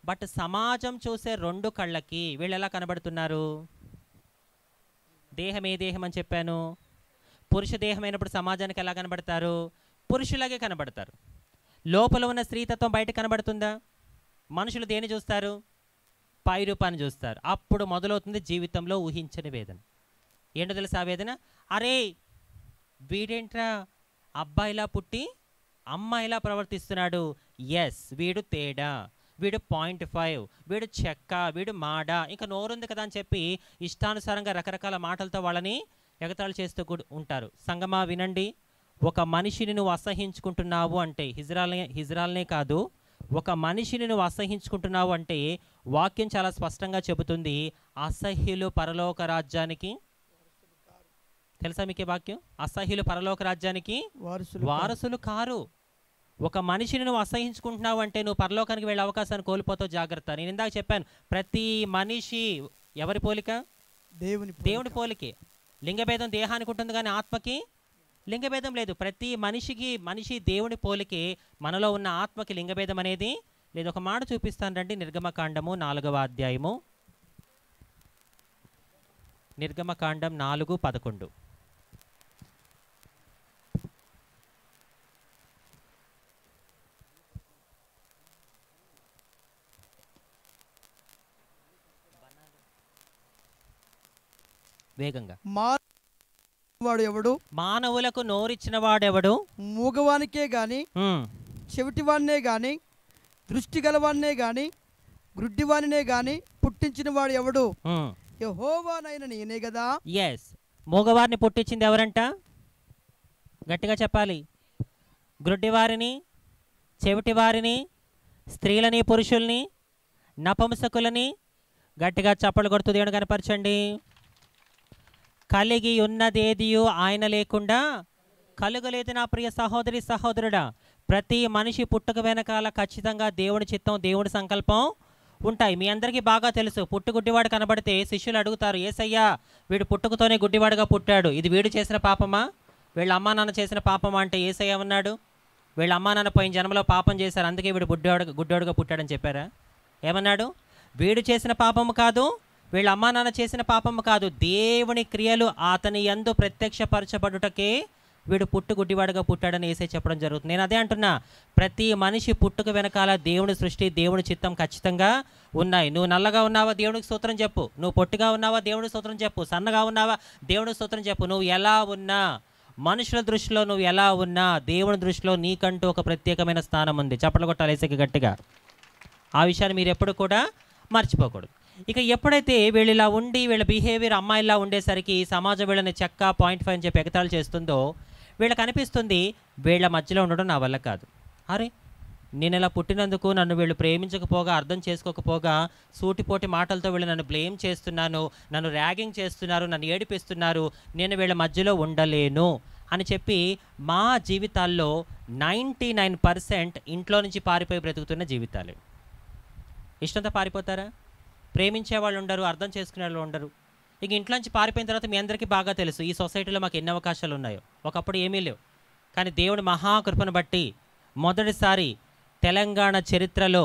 బట్ సమాజం చూసే రెండు కళ్ళకి వీళ్ళు ఎలా కనబడుతున్నారు? దేహం ఏ దేహం అని చెప్పాను? పురుష దేహం అయినప్పుడు సమాజానికి ఎలా కనబడతారు? పురుషులాగే కనబడతారు. లోపల ఉన్న స్త్రీతత్వం బయట కనబడుతుందా? మనుషులు దేన్ని చూస్తారు? పై రూపాన్ని చూస్తారు. అప్పుడు మొదలవుతుంది జీవితంలో ఊహించని వేదన. ఏంటో తెలుసా ఆ వేదన? అరే వీడేంట్రా అబ్బాయిలా పుట్టి అమ్మాయిలా ప్రవర్తిస్తున్నాడు, ఎస్ వీడు తేడా, వీడు 0.5, వీడు చెక్క, వీడు మాడ, ఇంకా నోరుంది కదా అని చెప్పి ఇష్టానుసారంగా రకరకాల మాటలతో వాళ్ళని ఎగతాళి చేస్తూ ఉంటారు. సంగమా వినండి, ఒక మనిషిని నువ్వు అసహించుకుంటున్నావు అంటే, హిజ్రాల్నే కాదు, ఒక మనిషిని నువ్వు అసహించుకుంటున్నావు అంటే వాక్యం చాలా స్పష్టంగా చెబుతుంది, అసహ్యులు పరలోక రాజ్యానికి, తెలుసా మీకే వాక్యం? అసహ్యులు పరలోక రాజ్యానికి వారసులు కారు. ఒక మనిషిని నువ్వు అసహించుకుంటున్నావు అంటే నువ్వు పరలోకానికి వెళ్ళే అవకాశాన్ని కోల్పోతావు, జాగ్రత్త. నేను ఇందాక చెప్పాను, ప్రతి మనిషి ఎవరి పోలిక? దేవుని పోలికే. లింగభేదం దేహానికి ఉంటుంది కానీ ఆత్మకి లింగభేదం లేదు. ప్రతి మనిషి దేవుని పోలికే. మనలో ఉన్న ఆత్మకి లింగభేదం అనేది లేదు. ఒక మాట చూపిస్తాను రండి, నిర్గమకాండము 4వ అధ్యాయము, నిర్గమకాండం 4:11. వేగంగా. వాడు ఎవడు? మానవులకు నోరిచ్చిన వాడెవడు? మూగవానికే గాని, చెవిటివాన్నే గాని, దృష్టి గలవాన్నే గాని, గ్రుడ్డివానినే గాని పుట్టించిన వాడు ఎవడు? యెహోవానైన నేనే గదా. ఎస్, మూగవారిని పుట్టించింది ఎవరంట? గట్టిగా చెప్పాలి. గ్రుడ్డివారిని, చెవిటివారిని, స్త్రీలని, పురుషుల్ని, నపుంసకులని గట్టిగా చప్పలు కొడుతూ దేవుని కనపరచండి. కలిగి ఉన్నదేదియు ఆయన లేకుండా కలుగలేదు నా ప్రియ సహోదరి సహోదరుడా. ప్రతి మనిషి పుట్టుక వెనకాల ఖచ్చితంగా దేవుని చిత్తం, దేవుని సంకల్పం ఉంటాయి. మీ అందరికీ బాగా తెలుసు, పుట్టు గుడ్డివాడు కనబడితే శిష్యులు అడుగుతారు, ఏసయ్యా వీడు పుట్టుకతోనే గుడ్డివాడుగా పుట్టాడు, ఇది వీడు చేసిన పాపమా, వీళ్ళ అమ్మా నాన్న చేసిన పాపమా అంటే ఏసయ్య ఉన్నాడు, వీళ్ళ అమ్మా నాన్న పోయిన జన్మలో పాపం చేశారు అందుకే వీడు గుడ్డివాడుగా పుట్టాడని చెప్పారా? ఏమన్నాడు? వీడు చేసిన పాపము కాదు, వీళ్ళ అమ్మా నాన్న చేసిన పాపము కాదు, దేవుని క్రియలు అతని యందు ప్రత్యక్షపరచబడుటకే వీడు గుడ్డివాడుగా పుట్టాడని ఏసై చెప్పడం జరుగుతుంది. నేను అదే అంటున్నా, ప్రతి మనిషి పుట్టుక వెనకాల దేవుని సృష్టి, దేవుని చిత్తం ఖచ్చితంగా ఉన్నాయి. నువ్వు నల్లగా ఉన్నావా, దేవునికి స్తోత్రం చెప్పు. నువ్వు పొట్టిగా ఉన్నావా, దేవునికి స్తోత్రం చెప్పు. సన్నగా ఉన్నావా, దేవునికి స్తోత్రం చెప్పు. నువ్వు ఎలా ఉన్నా, మనుషుల దృష్టిలో నువ్వు ఎలా ఉన్నా, దేవుని దృష్టిలో నీకంటూ ఒక ప్రత్యేకమైన స్థానం ఉంది. చప్పట్లు కొట్టాలి ఏసైకి గట్టిగా. ఆ విషయాన్ని మీరు ఎప్పుడు కూడా మర్చిపోకూడదు. ఇక ఎప్పుడైతే వీళ్ళు ఇలా ఉండి, వీళ్ళ బిహేవియర్ అమ్మాయిలా ఉండేసరికి సమాజం వీళ్ళని చెక్క 0.5 అని చెప్పి ఎగతాళి చేస్తుందో, వీళ్ళకి అనిపిస్తుంది వీళ్ళ మధ్యలో ఉండడం నా వల్ల కాదు. అరే నేను ఇలా పుట్టినందుకు నన్ను వీళ్ళు ప్రేమించకపోగా, అర్థం చేసుకోకపోగా, సూటిపోటి మాటలతో వీళ్ళు నన్ను బ్లేమ్ చేస్తున్నాను, నన్ను ర్యాగింగ్ చేస్తున్నారు, నన్ను ఏడిపిస్తున్నారు, నేను వీళ్ళ మధ్యలో ఉండలేను అని చెప్పి మా జీవితాల్లో 99% ఇంట్లో నుంచి పారిపోయి బ్రతుకుతున్న జీవితాలే. ఇష్టంతో పారిపోతారా? ప్రేమించే వాళ్ళు ఉండరు, అర్థం చేసుకునే వాళ్ళు ఉండరు. ఇక ఇంట్లో నుంచి పారిపోయిన తర్వాత మీ అందరికీ బాగా తెలుసు ఈ సొసైటీలో మాకు ఎన్ని అవకాశాలు ఉన్నాయో. ఒకప్పుడు ఏమీ లేవు, కానీ దేవుడి మహాకృపను బట్టి మొదటిసారి తెలంగాణ చరిత్రలో,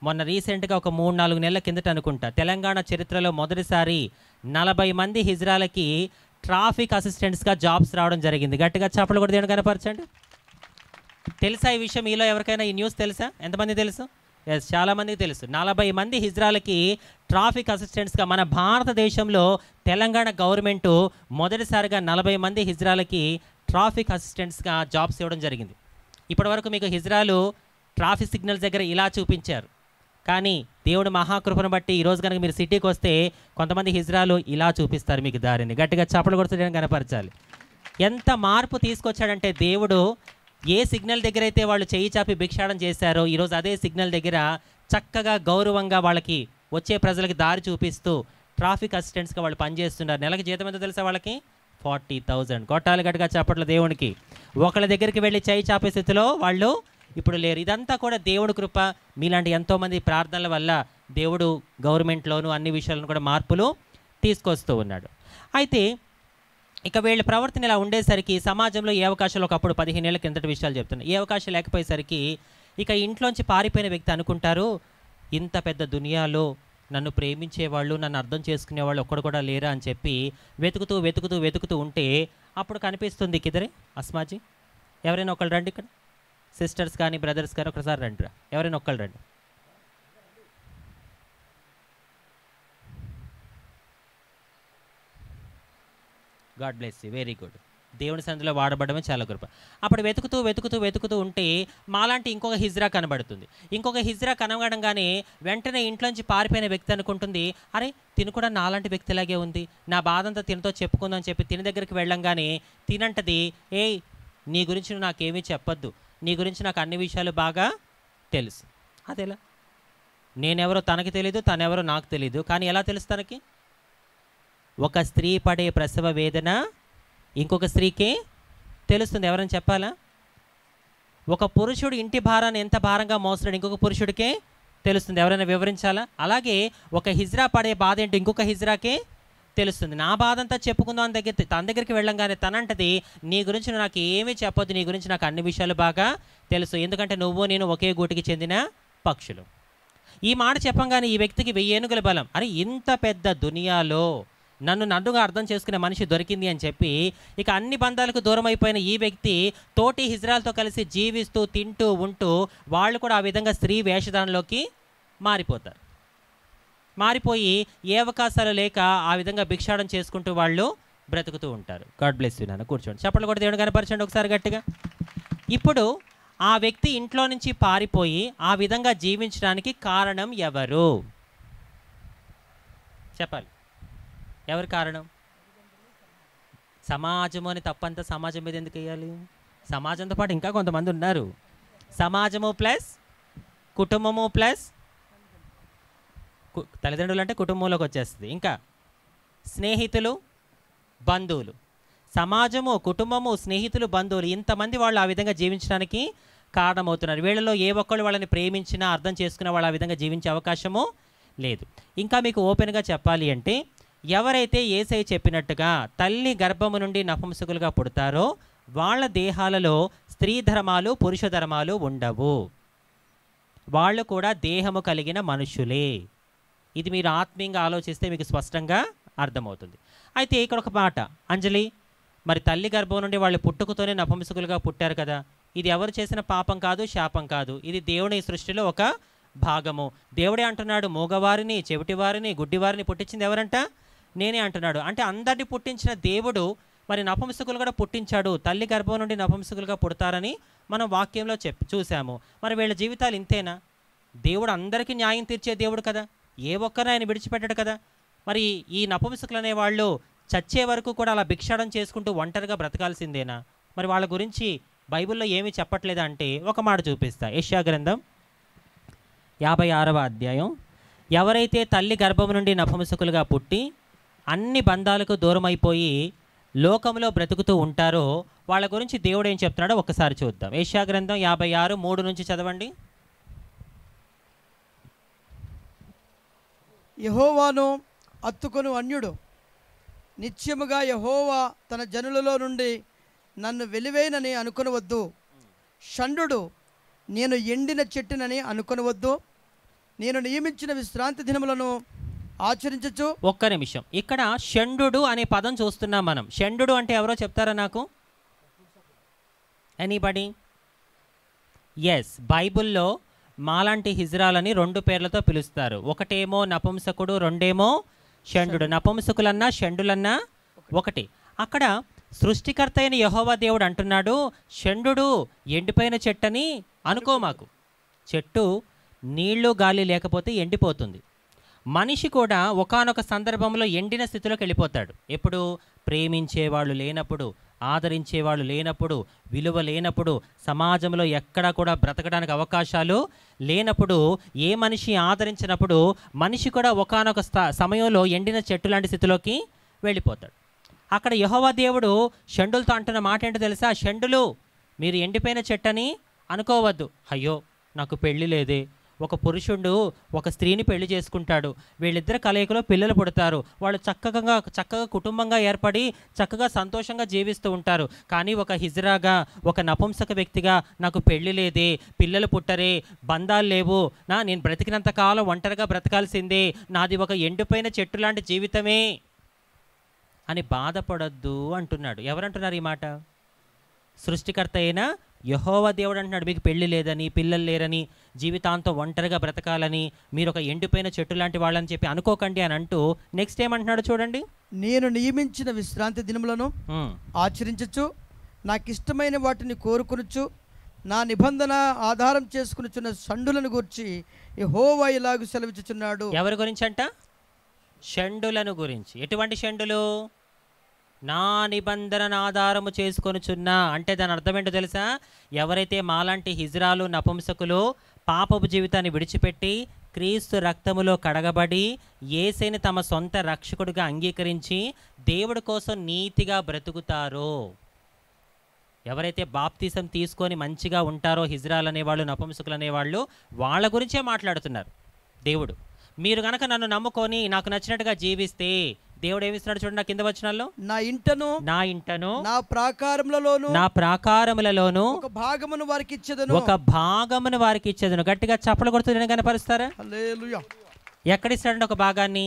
మొన్న రీసెంట్గా ఒక 3-4 నెలల కిందట అనుకుంటా, తెలంగాణ చరిత్రలో మొదటిసారి 40 మంది హిజ్రాలకి ట్రాఫిక్ అసిస్టెంట్స్గా జాబ్స్ రావడం జరిగింది. గట్టిగా చప్పట్లు కూడా దేవుని కనపరచండి. తెలుసా ఈ విషయం? మీలో ఎవరికైనా ఈ న్యూస్ తెలుసా? ఎంతమంది తెలుసు? ఎస్, చాలామందికి తెలుసు. 40 మంది హిజ్రాలకి ట్రాఫిక్ అసిస్టెంట్స్గా మన భారతదేశంలో తెలంగాణ గవర్నమెంటు మొదటిసారిగా 40 మంది హిజ్రాలకి ట్రాఫిక్ అసిస్టెంట్స్గా జాబ్స్ ఇవ్వడం జరిగింది. ఇప్పటివరకు మీకు హిజ్రాలు ట్రాఫిక్ సిగ్నల్స్ దగ్గర ఇలా చూపించారు, కానీ దేవుడు మహాకృపను బట్టి ఈరోజు కనుక మీరు సిటీకి వస్తే కొంతమంది హిజ్రాలు ఇలా చూపిస్తారు మీకు దారిని. గట్టిగా చప్పట్లు కొడుతూ కనపరచాలి. ఎంత మార్పు తీసుకొచ్చాడంటే దేవుడు, ఏ సిగ్నల్ దగ్గర అయితే వాళ్ళు చేయి చాపి భిక్షాటన చేశారో ఈరోజు అదే సిగ్నల్ దగ్గర చక్కగా గౌరవంగా వాళ్ళకి వచ్చే ప్రజలకి దారి చూపిస్తూ ట్రాఫిక్ అసిస్టెంట్స్గా వాళ్ళు పనిచేస్తున్నారు. నెలకు జీతం ఎంతో తెలుసా వాళ్ళకి? 40,000. కొట్టాలి గట్టిగా చప్పట్లు దేవునికి. ఒకళ్ళ దగ్గరికి వెళ్ళి చేయి చాపే స్థితిలో వాళ్ళు ఇప్పుడు లేరు. ఇదంతా కూడా దేవుడి కృప. మీలాంటి ఎంతోమంది ప్రార్థనల వల్ల దేవుడు గవర్నమెంట్లోనూ అన్ని విషయాలను కూడా మార్పులు తీసుకొస్తూ ఉన్నాడు. అయితే ఇక వీళ్ళ ప్రవర్తన ఇలా ఉండేసరికి సమాజంలో ఏ అవకాశాలు, ఒకప్పుడు 15 ఏళ్ల కిందటి విషయాలు చెప్తున్నాయి, ఏ అవకాశం లేకపోయేసరికి ఇక ఇంట్లోంచి పారిపోయిన వ్యక్తి అనుకుంటారు, ఇంత పెద్ద దునియాలో నన్ను ప్రేమించేవాళ్ళు, నన్ను అర్థం చేసుకునేవాళ్ళు ఒక్కడు కూడా లేరా అని చెప్పి వెతుకుతూ వెతుకుతూ వెతుకుతూ ఉంటే అప్పుడు కనిపిస్తుంది కిదరే అస్మాజీ. ఎవరైనా ఒకళ్ళు రండి, ఇక్కడ సిస్టర్స్ కానీ బ్రదర్స్ కానీ ఒకసారి రండిరా, ఎవరైనా ఒక్కళ్ళు రండి. God bless you, very good. దేవుని సన్నిధిలో వాడబడమే చాలా కృప. అప్పుడు వెతుకుతూ వెతుకుతూ వెతుకుతూ ఉంటే మాలాంటి ఇంకొక హిజ్రా కనబడుతుంది. ఇంకొక హిజ్రా కనబడంగానే వెంటనే ఇంట్లోంచి పారిపోయిన వ్యక్తి అనుకుంటుంది, అరే తిను కూడా నాలాంటి వ్యక్తిలాగే ఉంది, నా బాధంతా తినతో చెప్పుకుందాం అని చెప్పి తిని దగ్గరికి వెళ్ళంగానే తినంటది, ఏయ్ నీ గురించి నువ్వు నాకేమీ చెప్పొద్దు, నీ గురించి నాకు అన్ని విషయాలు బాగా తెలుసు. అదెలా? నేనెవరో తనకి తెలీదు, తనెవరో నాకు తెలీదు, కానీ ఎలా తెలుసు తనకి? ఒక స్త్రీ పడే ప్రసవ వేదన ఇంకొక స్త్రీకి తెలుస్తుంది. ఎవరైనా చెప్పాలా? ఒక పురుషుడు ఇంటి భారాన్ని ఎంత భారంగా మోస్తున్నాడు ఇంకొక పురుషుడికే తెలుస్తుంది. ఎవరైనా వివరించాలా? అలాగే ఒక హిజ్రా పడే బాధ ఏంటో ఇంకొక హిజ్రాకే తెలుస్తుంది. నా బాధ అంతా చెప్పుకుందాం తన దగ్గరికి వెళ్ళంగానే తనంటది, నీ గురించి నువ్వు నాకు ఏమీ చెప్పొద్దు, నీ గురించి నాకు అన్ని విషయాలు బాగా తెలుసు, ఎందుకంటే నువ్వు నేను ఒకే గూటికి చెందిన పక్షులు. ఈ మాట చెప్పంగానే ఈ వ్యక్తికి 1000 ఏనుగుల బలం. అరే ఇంత పెద్ద దునియాలో నన్నుగా అర్థం చేసుకునే మనిషి దొరికింది అని చెప్పి ఇక అన్ని బంధాలకు దూరం అయిపోయిన ఈ వ్యక్తి తోటి హిజ్రాలతో కలిసి జీవిస్తూ తింటూ ఉంటూ వాళ్ళు కూడా ఆ విధంగా స్త్రీ వేషధానంలోకి మారిపోతారు. మారిపోయి ఏ అవకాశాలు లేక ఆ విధంగా భిక్షాటన చేసుకుంటూ వాళ్ళు బ్రతుకుతూ ఉంటారు. గాడ్ బ్లెస్ యూ నాన్న. కూర్చోండి, చప్పట్లు కూడా దేవుడు కనపరచండి ఒకసారి గట్టిగా. ఇప్పుడు ఆ వ్యక్తి ఇంట్లో నుంచి పారిపోయి ఆ విధంగా జీవించడానికి కారణం ఎవరు చెప్పాలి? ఎవరి కారణం? సమాజము అని తప్పంతా సమాజం మీద ఎందుకు వేయాలి? సమాజంతో పాటు ఇంకా కొంతమంది ఉన్నారు. సమాజము ప్లస్ కుటుంబము ప్లస్ తల్లిదండ్రులు అంటే కుటుంబంలోకి వచ్చేస్తుంది. ఇంకా స్నేహితులు, బంధువులు. సమాజము, కుటుంబము, స్నేహితులు, బంధువులు, ఇంతమంది వాళ్ళు ఆ విధంగా జీవించడానికి కారణమవుతున్నారు. వీళ్ళలో ఏ ఒక్కళ్ళు వాళ్ళని ప్రేమించినా అర్థం చేసుకున్న వాళ్ళు ఆ విధంగా జీవించే అవకాశము లేదు. ఇంకా మీకు ఓపెన్గా చెప్పాలి అంటే ఎవరైతే యేసయ్య చెప్పినట్టుగా తల్లి గర్భము నుండి నపుంసకులుగా పుడతారో వాళ్ళ దేహాలలో స్త్రీ ధర్మాలు పురుష ధర్మాలు ఉండవు. వాళ్ళు కూడా దేహము కలిగిన మనుషులే. ఇది మీరు ఆత్మీయంగా ఆలోచిస్తే మీకు స్పష్టంగా అర్థమవుతుంది. అయితే ఇక్కడ ఒక మాట, అంజలి, మరి తల్లి గర్భం నుండి వాళ్ళు పుట్టుకతోనే నపుంసకులుగా పుట్టారు కదా, ఇది ఎవరు చేసిన పాపం కాదు, శాపం కాదు, ఇది దేవుని సృష్టిలో ఒక భాగము. దేవుడే అంటున్నాడు, మూగవారిని, చెవిటివారిని, గుడ్డివారిని పుట్టించింది ఎవరంట? నేనే అంటున్నాడు. అంటే అందరినీ పుట్టించిన దేవుడు మరి నపుంసకులు కూడా పుట్టించాడు. తల్లి గర్భం నుండి నపుంసకులుగా పుడతారని మనం వాక్యంలో చూసాము. మరి వీళ్ళ జీవితాలు ఇంతేనా? దేవుడు అందరికీ న్యాయం తీర్చే దేవుడు కదా, ఏ ఒక్కరిని ఆయన విడిచిపెట్టాడు కదా. మరి ఈ నపుంసకులు అనేవాళ్ళు చచ్చే వరకు కూడా అలా భిక్షాటన చేసుకుంటూ ఒంటరిగా బ్రతకాల్సిందేనా? మరి వాళ్ళ గురించి బైబిల్లో ఏమీ చెప్పట్లేదా అంటే ఒక మాట చూపిస్తా. యెషయా గ్రంథం 56వ అధ్యాయం. ఎవరైతే తల్లి గర్భం నుండి నపుంసకులుగా పుట్టి అన్ని బంధాలకు దూరమైపోయి లోకంలో బ్రతుకుతూ ఉంటారో వాళ్ళ గురించి దేవుడు ఏం చెప్తున్నాడో ఒకసారి చూద్దాం. యెషయా గ్రంథం 56:3 నుంచి చదవండి. యెహోవాను అత్తుకొను అన్యుడు నిత్యముగా యెహోవా తన జనులలో నుండి నన్ను వెలివేయనని అనుకొనవద్దు. షండు నేను ఎండిన చెట్టునని అనుకొనవద్దు. నేను నియమించిన విశ్రాంతి దినములను ఆచరించచ్చు. ఒక్క నిమిషం, ఇక్కడ షండు అనే పదం చూస్తున్నాం మనం. షండు అంటే ఎవరో చెప్తారా నాకు? ఎనీబడి? ఎస్, బైబిల్లో మాలాంటి హిజ్రాలని 2 పేర్లతో పిలుస్తారు. ఒకటేమో నపుంసకుడు, రెండేమో షండు. నపుంసకులన్నా షండులన్నా ఒకటి. అక్కడ సృష్టికర్త అయిన యెహోవా దేవుడు అంటున్నాడు, షండు ఎండిపోయిన చెట్టని అనుకో. మాకు చెట్టు నీళ్లు గాలి లేకపోతే ఎండిపోతుంది. మనిషి కూడా ఒకానొక సందర్భంలో ఎండిన స్థితిలోకి వెళ్ళిపోతాడు. ఎప్పుడు? ప్రేమించేవాళ్ళు లేనప్పుడు, ఆదరించేవాళ్ళు లేనప్పుడు, విలువ లేనప్పుడు, సమాజంలో ఎక్కడా కూడా బ్రతకడానికి అవకాశాలు లేనప్పుడు, ఏ మనిషి ఆదరించినప్పుడు మనిషి కూడా ఒకానొక సమయంలో ఎండిన చెట్టు లాంటి స్థితిలోకి వెళ్ళిపోతాడు. అక్కడ యెహోవా దేవుడు షండులతో అంటున్న మాట ఏంటో తెలుసా? షండులు, మీరు ఎండిపోయిన చెట్టని అనుకోవద్దు. అయ్యో నాకు పెళ్ళి లేదే. ఒక పురుషుడు ఒక స్త్రీని పెళ్లి చేసుకుంటాడు, వీళ్ళిద్దరు కలయికలో పిల్లలు పుడతారు, వాళ్ళు చక్కగా కుటుంబంగా ఏర్పడి చక్కగా సంతోషంగా జీవిస్తూ ఉంటారు. కానీ ఒక హిజ్రాగా, ఒక నపుంసక వ్యక్తిగా నాకు పెళ్ళి లేదే, పిల్లలు పుట్టరే, బంధాలు లేవు, నేను బ్రతికినంత కాలం ఒంటరిగా బ్రతకాల్సిందే, నాది ఒక ఎండిపోయిన చెట్టు లాంటి జీవితమే అని బాధపడొద్దు అంటున్నాడు. ఎవరంటున్నారు ఈ మాట? సృష్టికర్త అయిన యెహోవా దేవుడు అంటున్నాడు, మీకు పెళ్లి లేదని, పిల్లలు లేరని, జీవితాంతం ఒంటరిగా బ్రతకాలని, మీరు ఒక ఎండిపోయిన చెట్టు లాంటి వాళ్ళని చెప్పి అనుకోకండి అని అంటూ నెక్స్ట్ ఏమంటున్నాడు చూడండి. నేను నియమించిన విశ్రాంతి దినములను ఆచరించచ్చు, నాకు ఇష్టమైన వాటిని కోరుకొనుచు, నా నిబంధన ఆధారం చేసుకునిచున్న షండులను గురించి యెహోవా ఇలాగు సెలవిచ్చుచున్నాడు. ఎవరి గురించి అంట? షండులను గురించి. ఎటువంటి షండులు? నా నిబంధనను ఆధారము చేసుకొనుచున్నా అంటే దాని అర్థం ఏంటో తెలుసా? ఎవరైతే మాలాంటి హిజ్రాలు, నపుంసకులు పాపపు జీవితాన్ని విడిచిపెట్టి క్రీస్తు రక్తములో కడగబడి యేసుని తమ సొంత రక్షకుడిగా అంగీకరించి దేవుడి కోసం నీతిగా బ్రతుకుతారో, ఎవరైతే బాప్తిసం తీసుకొని మంచిగా ఉంటారో హిజ్రాలు అనేవాళ్ళు, నపుంసకులు అనేవాళ్ళు, వాళ్ళ గురించే మాట్లాడుతున్నారు దేవుడు. మీరు గనక నన్ను నమ్ముకొని నాకు నచ్చినట్టుగా జీవిస్తే దేవుడు ఏమిస్తున్నాడు చూడండి. నా కింద వచనాల్లో, నా ఇంటను నా ప్రాకారములలోను ఒక భాగమును వారికి ఇచ్చేదను. గట్టిగా చప్పలు కొడుతూ కనపరుస్తారా? హల్లెలూయా. ఎక్కడిస్తాడండి ఒక భాగాన్ని?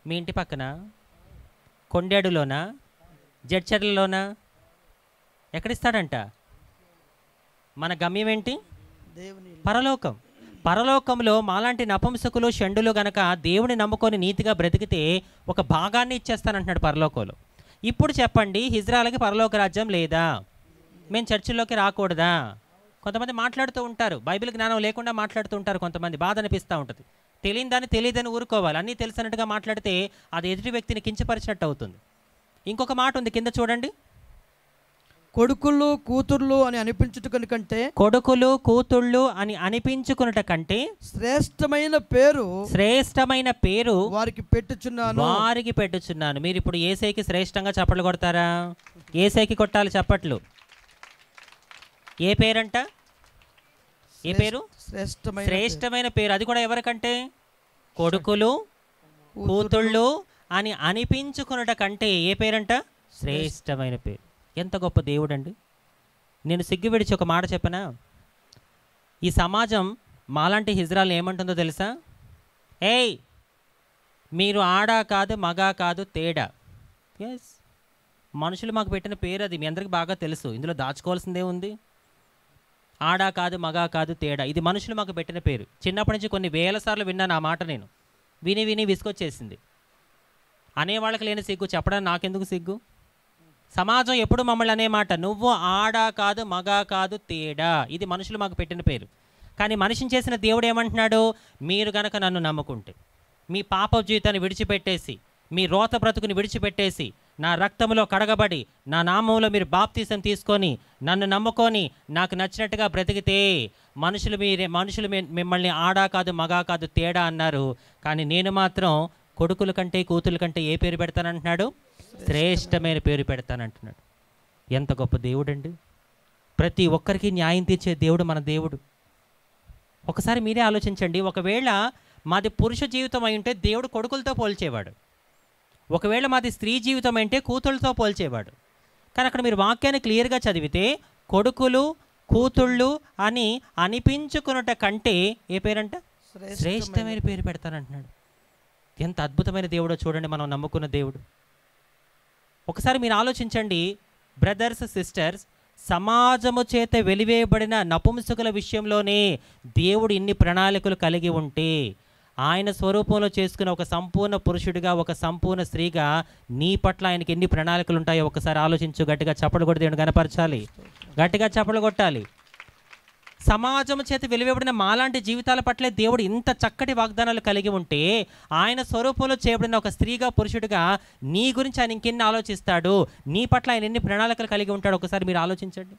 మీ ఇంటి పక్కన, కొండేడులోనా, జడ్చర్లలోనా? ఎక్కడిస్తాడంట? మన గమ్యం ఏంటి? పరలోకం. పరలోకంలో మాలాంటి నపుంసకులు, షండులు గనక దేవుని నమ్ముకొని నీతిగా బ్రతికితే ఒక భాగాన్ని ఇచ్చేస్తానంటున్నాడు పరలోకంలో. ఇప్పుడు చెప్పండి, హిజ్రాలకి పరలోక రాజ్యం లేదా? మేము చర్చిల్లోకి రాకూడదా? కొంతమంది మాట్లాడుతూ ఉంటారు, బైబిల్ జ్ఞానం లేకుండా మాట్లాడుతూ ఉంటారు. కొంతమంది బాధ అనిపిస్తూ ఉంటుంది. తెలియదని ఊరుకోవాలి. అన్నీ తెలిసినట్టుగా మాట్లాడితే అది ఎదుటి వ్యక్తిని కించపరిచినట్టు అవుతుంది. ఇంకొక మాట ఉంది, కింద చూడండి. కొడుకులు కూతుర్లు అని అనిపించుట కంటే, కొడుకులు కూతుళ్ళు అని అనిపించుకున్నట కంటే శ్రేష్టమైన పేరు వారికి పెట్టుచున్నాను. మీరు ఇప్పుడు యేసయ్యకి శ్రేష్టంగా చప్పట్లు కొడతారా? యేసయ్యకి కొట్టాలి చప్పట్లు. ఏ పేరంట? ఏ పేరు? శ్రేష్టమైన పేరు. అది కూడా ఎవరికంటే? కొడుకులు కూతుళ్ళు అని అనిపించుకున్నట కంటే ఏ పేరంట? శ్రేష్టమైన పేరు. ఎంత గొప్ప దేవుడు అండి. నేను సిగ్గు విడిచి ఒక మాట చెప్పనా? ఈ సమాజం మాలాంటి హిజ్రాలు ఏమంటుందో తెలుసా? ఏయ్, మీరు ఆడా కాదు, మగా కాదు, తేడా. ఎస్, మనుషులు మాకు పెట్టిన పేరు అది. మీ అందరికీ బాగా తెలుసు. ఇందులో దాచుకోవాల్సిందే ఉంది. ఆడా కాదు, మగా కాదు, తేడా. ఇది మనుషులు మాకు పెట్టిన పేరు. చిన్నప్పటి నుంచి కొన్ని వేల సార్లు విన్నాను ఆ మాట. నేను విని విసుకొచ్చేసింది. అనేవాళ్ళకి లేని సిగ్గు చెప్పడానికి నాకెందుకు సిగ్గు? సమాజం ఎప్పుడు మమ్మల్ని అనే మాట, నువ్వు ఆడా కాదు, మగా కాదు, తేడా. ఇది మనుషులు మాకు పెట్టిన పేరు. కానీ మనిషిని చేసిన దేవుడు ఏమంటున్నాడు? మీరు గనక నన్ను నమ్ముకుంటే, మీ పాప జీవితాన్ని విడిచిపెట్టేసి, మీ రోత బ్రతుకుని విడిచిపెట్టేసి నా రక్తంలో కడగబడి నా నామంలో మీరు బాప్తీసం తీసుకొని నన్ను నమ్ముకొని నాకు నచ్చినట్టుగా బ్రతికితే మనుషులు మిమ్మల్ని ఆడా కాదు మగా కాదు తేడా అన్నారు. కానీ నేను మాత్రం కొడుకుల కంటే కూతుల కంటే ఏ పేరు పెడతానంటున్నాడు? శ్రేష్టమైన పేరు పెడతానంటున్నాడు. ఎంత గొప్ప దేవుడండి! ప్రతి ఒక్కరికి న్యాయం తీర్చే దేవుడు మన దేవుడు. ఒకసారి మీరే ఆలోచించండి. ఒకవేళ మాది పురుష జీవితం అయి ఉంటే దేవుడు కొడుకులతో పోల్చేవాడు. ఒకవేళ మాది స్త్రీ జీవితం అంటే కూతుళ్ళతో పోల్చేవాడు. కానీ అక్కడ మీరు వాక్యాన్ని క్లియర్గా చదివితే కొడుకులు కూతుళ్ళు అని అనిపించుకున్నట కంటే ఏ పేరంట? శ్రేష్టమైన పేరు పెడతానంటున్నాడు. ఎంత అద్భుతమైన దేవుడో చూడండి మనం నమ్ముకున్న దేవుడు. ఒకసారి మీరు ఆలోచించండి బ్రదర్స్ సిస్టర్స్, సమాజము చేత వెలివేయబడిన నపుంసకుల విషయంలోనే దేవుడు ఇన్ని ప్రణాళికలు కలిగి ఉంటే ఆయన స్వరూపంలో చేసుకున్న ఒక సంపూర్ణ పురుషుడిగా ఒక సంపూర్ణ స్త్రీగా నీ పట్ల ఆయనకి ఎన్ని ప్రణాళికలు ఉంటాయో ఒకసారి ఆలోచించు. గట్టిగా చప్పలు కొట్టి దేవుని కనపరచాలి, గట్టిగా చప్పలు కొట్టాలి. సమాజం చేత వెలివేయబడిన మాలాంటి జీవితాల పట్లే దేవుడు ఇంత చక్కటి వాగ్దానాలు కలిగి ఉంటే ఆయన స్వరూపంలో చేయబడిన ఒక స్త్రీగా పురుషుడిగా నీ గురించి ఆయన ఇంకెన్ని ఆలోచిస్తాడు, నీ పట్ల ఆయన ఎన్ని ప్రణాళికలు కలిగి ఉంటాడు ఒకసారి మీరు ఆలోచించండి.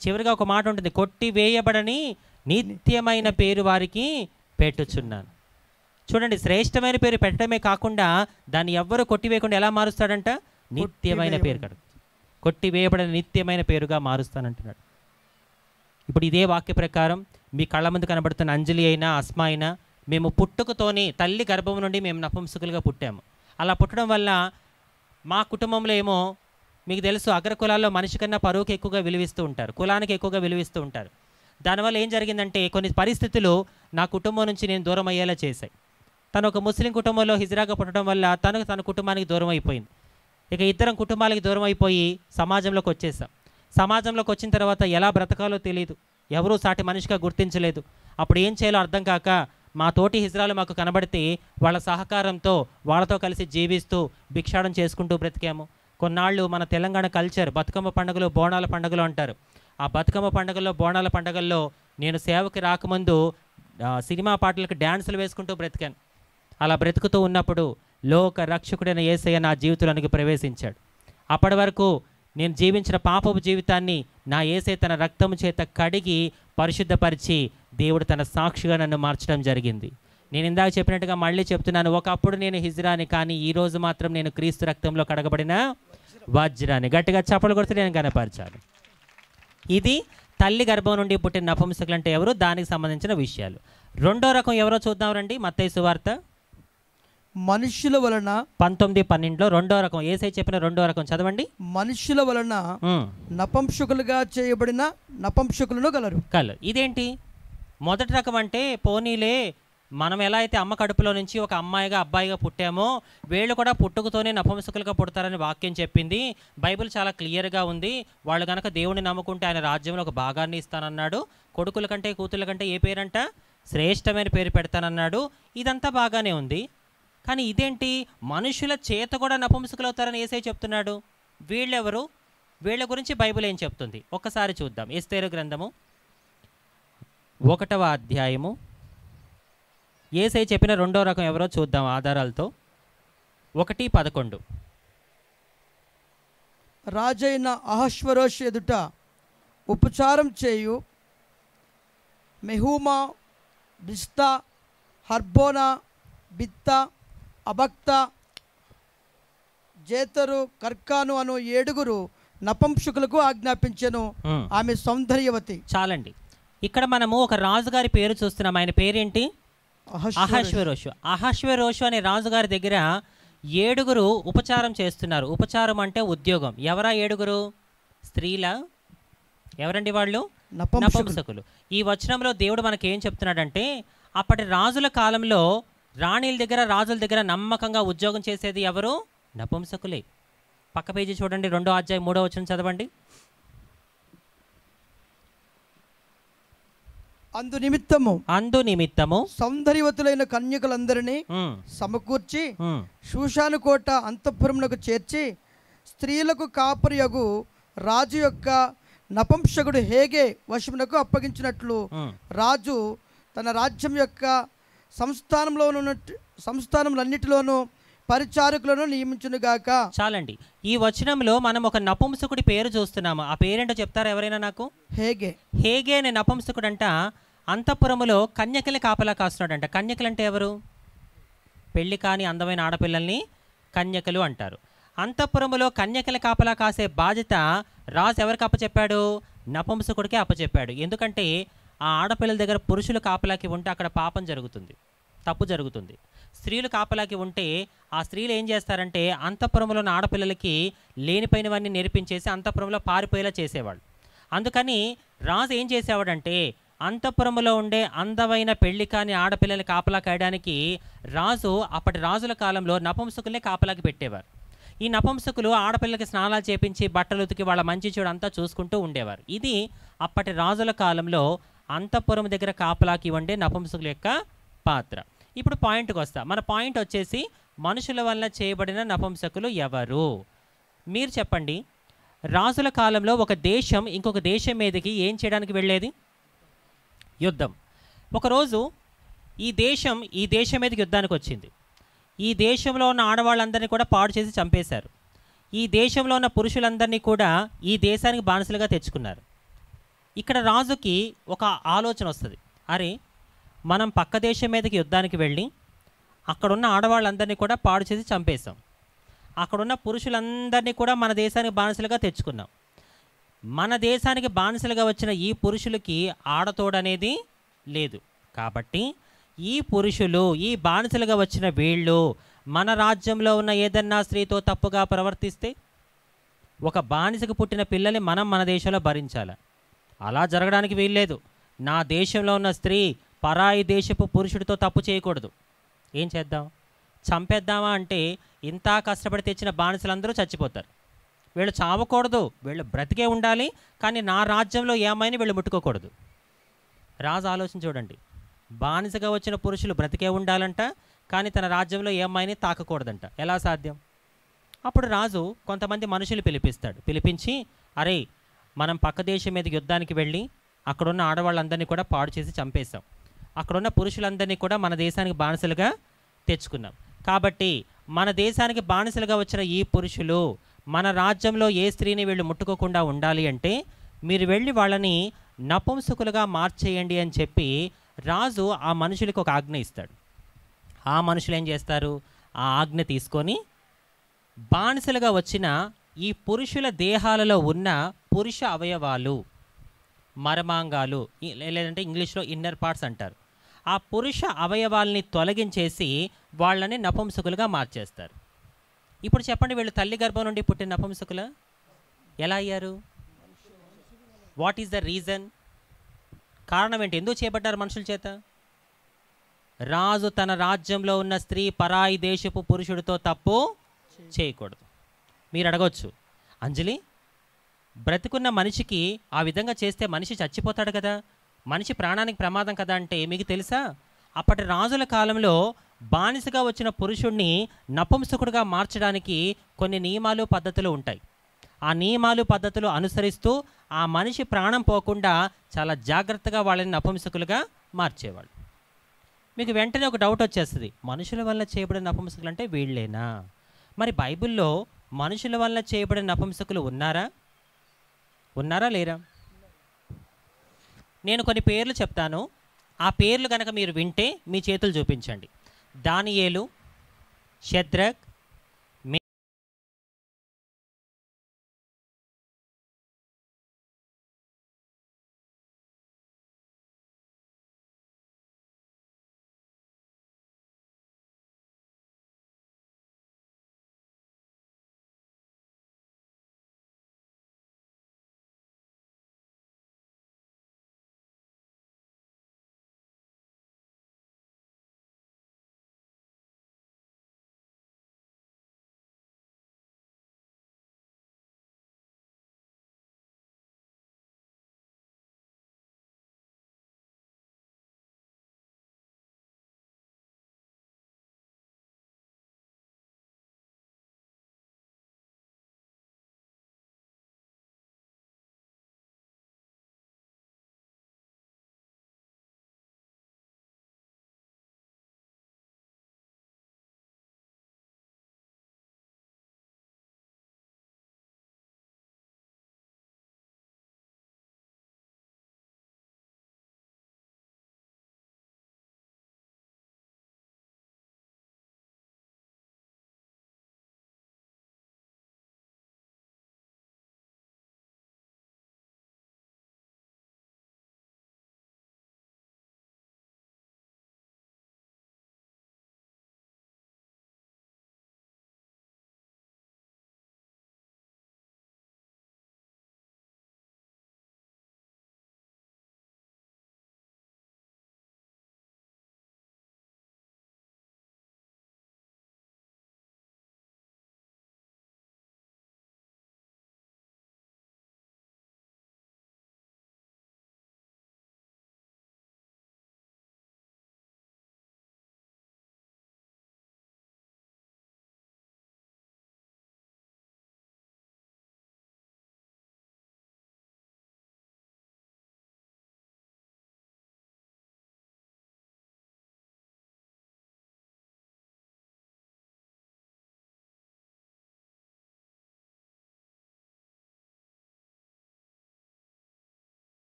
చివరిగా ఒక మాట ఉంటుంది, కొట్టివేయబడని నిత్యమైన పేరు వారికి పెట్టుచున్నాను. చూడండి, శ్రేష్టమైన పేరు పెట్టడమే కాకుండా దాన్ని ఎవ్వరూ కొట్టివేయకుండా ఎలా మారుస్తాడంట? నిత్యమైన పేరు కడు కొట్టివేయబడిన నిత్యమైన పేరుగా మారుస్తానంటున్నాడు. ఇప్పుడు ఇదే వాక్య ప్రకారం మీ కళ్ళ ముందు కనబడుతున్న అంజలి అయినా అస్మా అయినా మేము పుట్టుకతోనే తల్లి గర్భం నుండి మేము నపుంసకులుగా పుట్టాము. అలా పుట్టడం వల్ల మా కుటుంబంలో ఏమో మీకు తెలుసు అగ్రకులాల్లో మనిషి కన్నా పరువుకి ఎక్కువగా విలువిస్తూ ఉంటారు, కులానికి ఎక్కువగా విలువిస్తూ ఉంటారు. దానివల్ల ఏం జరిగిందంటే కొన్ని పరిస్థితులు నా కుటుంబం నుంచి నేను దూరం అయ్యేలా చేశాయి. తను ఒక ముస్లిం కుటుంబంలో హిజ్రాగా పుట్టడం వల్ల తన కుటుంబానికి దూరం అయిపోయింది. ఇక ఇద్దరం కుటుంబాలకి దూరం అయిపోయి సమాజంలోకి వచ్చేసాం. సమాజంలోకి వచ్చిన తర్వాత ఎలా బ్రతకాలో తెలియదు, ఎవరూ సాటి మనిషిగా గుర్తించలేదు. అప్పుడు ఏం చేయాలో అర్థం కాక మా తోటి హిజ్రాలు మాకు కనబడితే వాళ్ళ సహకారంతో వాళ్ళతో కలిసి జీవిస్తూ భిక్షాటన చేసుకుంటూ బ్రతికాము. కొన్నాళ్ళు మన తెలంగాణ కల్చర్ బతుకమ్మ పండుగలు బోనాల పండుగలు అంటారు. ఆ బతుకమ్మ పండుగల్లో బోనాల పండుగల్లో నేను సేవకి రాకముందు సినిమా పాటలకు డ్యాన్సులు వేసుకుంటూ బ్రతికాను. అలా బ్రతుకుతూ ఉన్నప్పుడు లోక రక్షకుడైన యేసయ్య నా జీవితంలోనికి ప్రవేశించాడు. అప్పటి వరకు నేను జీవించిన పాపపు జీవితాన్ని నా యేసయ్య తన రక్తము చేత కడిగి పరిశుద్ధపరిచి దేవుడు తన సాక్షిగా నన్ను మార్చడం జరిగింది. నేను ఇందాక చెప్పినట్టుగా మళ్ళీ చెప్తున్నాను, ఒకప్పుడు నేను హిజ్రాని, కానీ ఈరోజు మాత్రం నేను క్రీస్తు రక్తంలో కడగబడిన వజ్రాన్ని. గట్టిగా చప్పలు కొడితే నేను కనపరచాలి. ఇది తల్లి గర్భం నుండి పుట్టిన నపుంసకులు అంటే ఎవరు, దానికి సంబంధించిన విషయాలు. రెండో రకం ఎవరో చూద్దాం రండి. మత్తయి సువార్త మనుష్యుల వలన 19:12 రెండో రకం యేసయ్య చెప్పిన రెండో రకం చదవండి. మనుష్యుల వలన నపుంసకులుగా చేయబడిన నపుంసకులను కలరు. ఇదేంటి? మొదటి రకం అంటే పోనీలే, మనం ఎలా అయితే అమ్మ కడుపులో నుంచి ఒక అమ్మాయిగా అబ్బాయిగా పుట్టామో వీళ్ళు కూడా పుట్టుకతోనే నపుంసకులుగా పుడతారని వాక్యం చెప్పింది. బైబిల్ చాలా క్లియర్గా ఉంది. వాళ్ళు కనుక దేవుడిని నమ్ముకుంటే ఆయన రాజ్యంలో ఒక భాగాన్ని ఇస్తానన్నాడు. కొడుకుల కంటే కూతుళ్ళ కంటే ఏ పేరంట? శ్రేష్టమైన పేరు పెడతానన్నాడు. ఇదంతా బాగానే ఉంది. కానీ ఇదేంటి, మనుషుల చేత కూడా నపుంసకులు అవుతారని యేసయ్య చెప్తున్నాడు. వీళ్ళెవరు? వీళ్ళ గురించి బైబిల్ ఏం చెప్తుంది ఒక్కసారి చూద్దాం. ఎస్తేరు గ్రంథము 1వ అధ్యాయము యేసయ్య చెప్పిన రెండో రకం ఎవరో చూద్దాం ఆధారాలతో. 1:11 రాజైన అహష్వరోషు ఎదుట ఉపచారం చేయు మెహూమా, బిస్తా, హర్బోనా, బిత్తా, అబక్త, జేతరు, కర్కాను అను 7 నపుంసకులకు ఆజ్ఞాపించెను. ఆమె సౌందర్యవతి. చాలండి. ఇక్కడ మనము ఒక రాజుగారి పేరు చూస్తున్నాం. ఆయన పేరేంటి? అహష్వేరోషు. అహష్వేరోషు అనే రాజుగారి దగ్గర 7 ఉపచారం చేస్తున్నారు. ఉపచారం అంటే ఉద్యోగం. ఎవరా 7? స్త్రీల? ఎవరండి వాళ్ళు? నపుంసకులు. ఈ వచనంలో దేవుడు మనకి ఏం చెప్తున్నాడంటే అప్పటి రాజుల కాలంలో రాణిల దగ్గర రాజుల దగ్గర నమ్మకంగా ఉద్యోగం చేసేది ఎవరు? నపుంసకులే. పక్క పేజీ చూడండి, 2వ అధ్యాయం 3వ వచనం చదవండి. అందు నిమిత్తము సౌందర్యవతులైన కన్యకులందరినీ సమకూర్చి షూషాను కోట అంతఃపురమునకు చేర్చి స్త్రీలకు కాపరియగు రాజు యొక్క నపుంసకుడు హేగే వశమునకు అప్పగించినట్లు రాజు తన రాజ్యం యొక్క సంస్థానములన్నిటిలోనూ పరిచారకులను నియమించునుగాక. చాలండి. ఈ వచనంలో మనం ఒక నపుంసకుడి పేరు చూస్తున్నాము. ఆ పేరేంటో చెప్తారా ఎవరైనా నాకు? హేగే. హేగే అనే నపుంసకుడంట అంతఃపురములో కన్యకలు కాపలా కాస్తున్నాడంట. కన్యకలు అంటే ఎవరు? పెళ్లి కాని అందమైన ఆడపిల్లల్ని కన్యకలు అంటారు. అంతఃపురములో కన్యకల కాపలా కాసే బాధ్యత రాజు ఎవరికి అప్పచెప్పాడు? నపుంసకుడికే అప్పచెప్పాడు. ఎందుకంటే ఆ ఆడపిల్లల దగ్గర పురుషులు కాపలాకి ఉంటే అక్కడ పాపం జరుగుతుంది, తప్పు జరుగుతుంది. స్త్రీలు కాపలాకి ఉంటే ఆ స్త్రీలు ఏం చేస్తారంటే అంతఃపురంలో ఉన్న ఆడపిల్లలకి లేనిపోయినవన్నీ నేర్పించేసి అంతఃపురంలో పారిపోయేలా చేసేవాళ్ళు. అందుకని రాజు ఏం చేసేవాడంటే అంతఃపురంలో ఉండే అందమైన పెళ్లి కాని ఆడపిల్లలు కాపలా కాయడానికి రాజు అప్పటి రాజుల కాలంలో నపుంసకులనే కాపలాకి పెట్టేవారు. ఈ నపుంసకులు ఆడపిల్లలకి స్నానాలు చేపించి బట్టలు ఉతికి వాళ్ళ మంచి చెడు అంతా చూసుకుంటూ ఉండేవారు. ఇది అప్పటి రాజుల కాలంలో అంతఃపురం దగ్గర కాపలాకి ఉండే నపుంసకుల యొక్క పాత్ర. ఇప్పుడు పాయింట్కి వస్తా. మన పాయింట్ వచ్చేసి మనుషుల వల్ల చేయబడిన నపుంసకులు ఎవరు? మీరు చెప్పండి. రాజుల కాలంలో ఒక దేశం ఇంకొక దేశం మీదకి ఏం చేయడానికి వెళ్ళేది? యుద్ధం. ఒకరోజు ఈ దేశం మీదకి యుద్ధానికి వచ్చింది. ఈ దేశంలో ఉన్న ఆడవాళ్ళందరినీ కూడా పాడు చేసి చంపేశారు. ఈ దేశంలో ఉన్న పురుషులందరినీ కూడా ఈ దేశానికి బానిసలుగా తెచ్చుకున్నారు. ఇక్కడ రాజుకి ఒక ఆలోచన వస్తుంది. అరే, మనం పక్క దేశం మీదకి యుద్ధానికి వెళ్ళి అక్కడున్న ఆడవాళ్ళందరినీ కూడా పాడు చేసి చంపేశాం. అక్కడున్న పురుషులందరినీ కూడా మన దేశానికి బానిసలుగా తెచ్చుకున్నాం. మన దేశానికి బానిసలుగా వచ్చిన ఈ పురుషులకి ఆడతోడనేది లేదు. కాబట్టి ఈ పురుషులు, ఈ బానిసలుగా వచ్చిన వీళ్ళు మన రాజ్యంలో ఉన్న ఏదన్నా స్త్రీతో తప్పుగా ప్రవర్తిస్తే ఒక బానిసకు పుట్టిన పిల్లల్ని మనం మన దేశంలో భరించాలి. అలా జరగడానికి వీల్లేదు. నా దేశంలో ఉన్న స్త్రీ పరాయి దేశపు పురుషుడితో తప్పు చేయకూడదు. ఏం చేద్దాం? చంపేద్దామా అంటే ఇంత కష్టపడి తెచ్చిన బానిసలందరూ చచ్చిపోతారు. వీళ్ళు చావకూడదు, వీళ్ళు బ్రతికే ఉండాలి. కానీ నా రాజ్యంలో ఏమైనా వీళ్ళు ముట్టుకోకూడదు. రాజు ఆలోచన చూడండి. బానిసగా వచ్చిన పురుషులు బ్రతికే ఉండాలంట, కానీ తన రాజ్యంలో ఏమైనా తాకకూడదంట. ఎలా సాధ్యం? అప్పుడు రాజు కొంతమంది మనుషులు పిలిపించి, అరే, మనం పక్క దేశం మీదకి యుద్ధానికి వెళ్ళి అక్కడున్న ఆడవాళ్ళందరినీ కూడా పాడు చేసి చంపేశాం. అక్కడున్న పురుషులందరినీ కూడా మన దేశానికి బానిసలుగా తెచ్చుకున్నాం. కాబట్టి మన దేశానికి బానిసలుగా వచ్చిన ఈ పురుషులు మన రాజ్యంలో ఏ స్త్రీని వీళ్ళు ముట్టుకోకుండా ఉండాలి అంటే మీరు వెళ్ళి వాళ్ళని నపుంసకులుగా మార్చేయండి అని చెప్పి రాజు ఆ మనుషులకు ఒక ఆజ్ఞ ఇస్తాడు. ఆ మనుషులు ఏం చేస్తారు? ఆ ఆజ్ఞ తీసుకొని బానిసలుగా వచ్చిన ఈ పురుషుల దేహాలలో ఉన్న పురుష అవయవాలు, మర్మాంగాలు, లేదంటే ఇంగ్లీష్లో ఇన్నర్ పార్ట్స్ అంటారు, ఆ పురుష అవయవాల్ని తొలగించేసి వాళ్ళని నపుంసకులుగా మార్చేస్తారు. ఇప్పుడు చెప్పండి, వీళ్ళు తల్లి గర్భం నుండి పుట్టిన నపుంసకుల ఎలా అయ్యారు? What is the reason? కారణం ఏంటి? ఎందుకు చేపట్టారు మనుషుల చేత? రాజు తన రాజ్యంలో ఉన్న స్త్రీ పరాయి దేశపు పురుషుడితో తప్పు చేయకూడదు. మీరు అడగవచ్చు, అంజలి, బ్రతికున్న మనిషికి ఆ విధంగా చేస్తే మనిషి చచ్చిపోతాడు కదా, మనిషి ప్రాణానికి ప్రమాదం కదా అంటే మీకు తెలుసా? అప్పటి రాజుల కాలంలో బానిసగా వచ్చిన పురుషుణ్ణి నపుంసకుడిగా మార్చడానికి కొన్ని నియమాలు పద్ధతులు ఉంటాయి. ఆ నియమాలు పద్ధతులు అనుసరిస్తూ ఆ మనిషి ప్రాణం పోకుండా చాలా జాగ్రత్తగా వాళ్ళని నపుంసకులుగా మార్చేవాళ్ళు. మీకు వెంటనే ఒక డౌట్ వచ్చేస్తుంది, మనుషుల వల్ల చేయబడిన నపుంసకులు అంటే వీళ్ళేనా? మరి బైబిల్లో మనుషుల వల్ల చేయబడిన నపుంసకులు ఉన్నారా లేరా? నేను కొన్ని పేర్లు చెప్తాను. ఆ పేర్లు కనుక మీరు వింటే మీ చేతులు చూపించండి. దానియేలు, షద్రక్,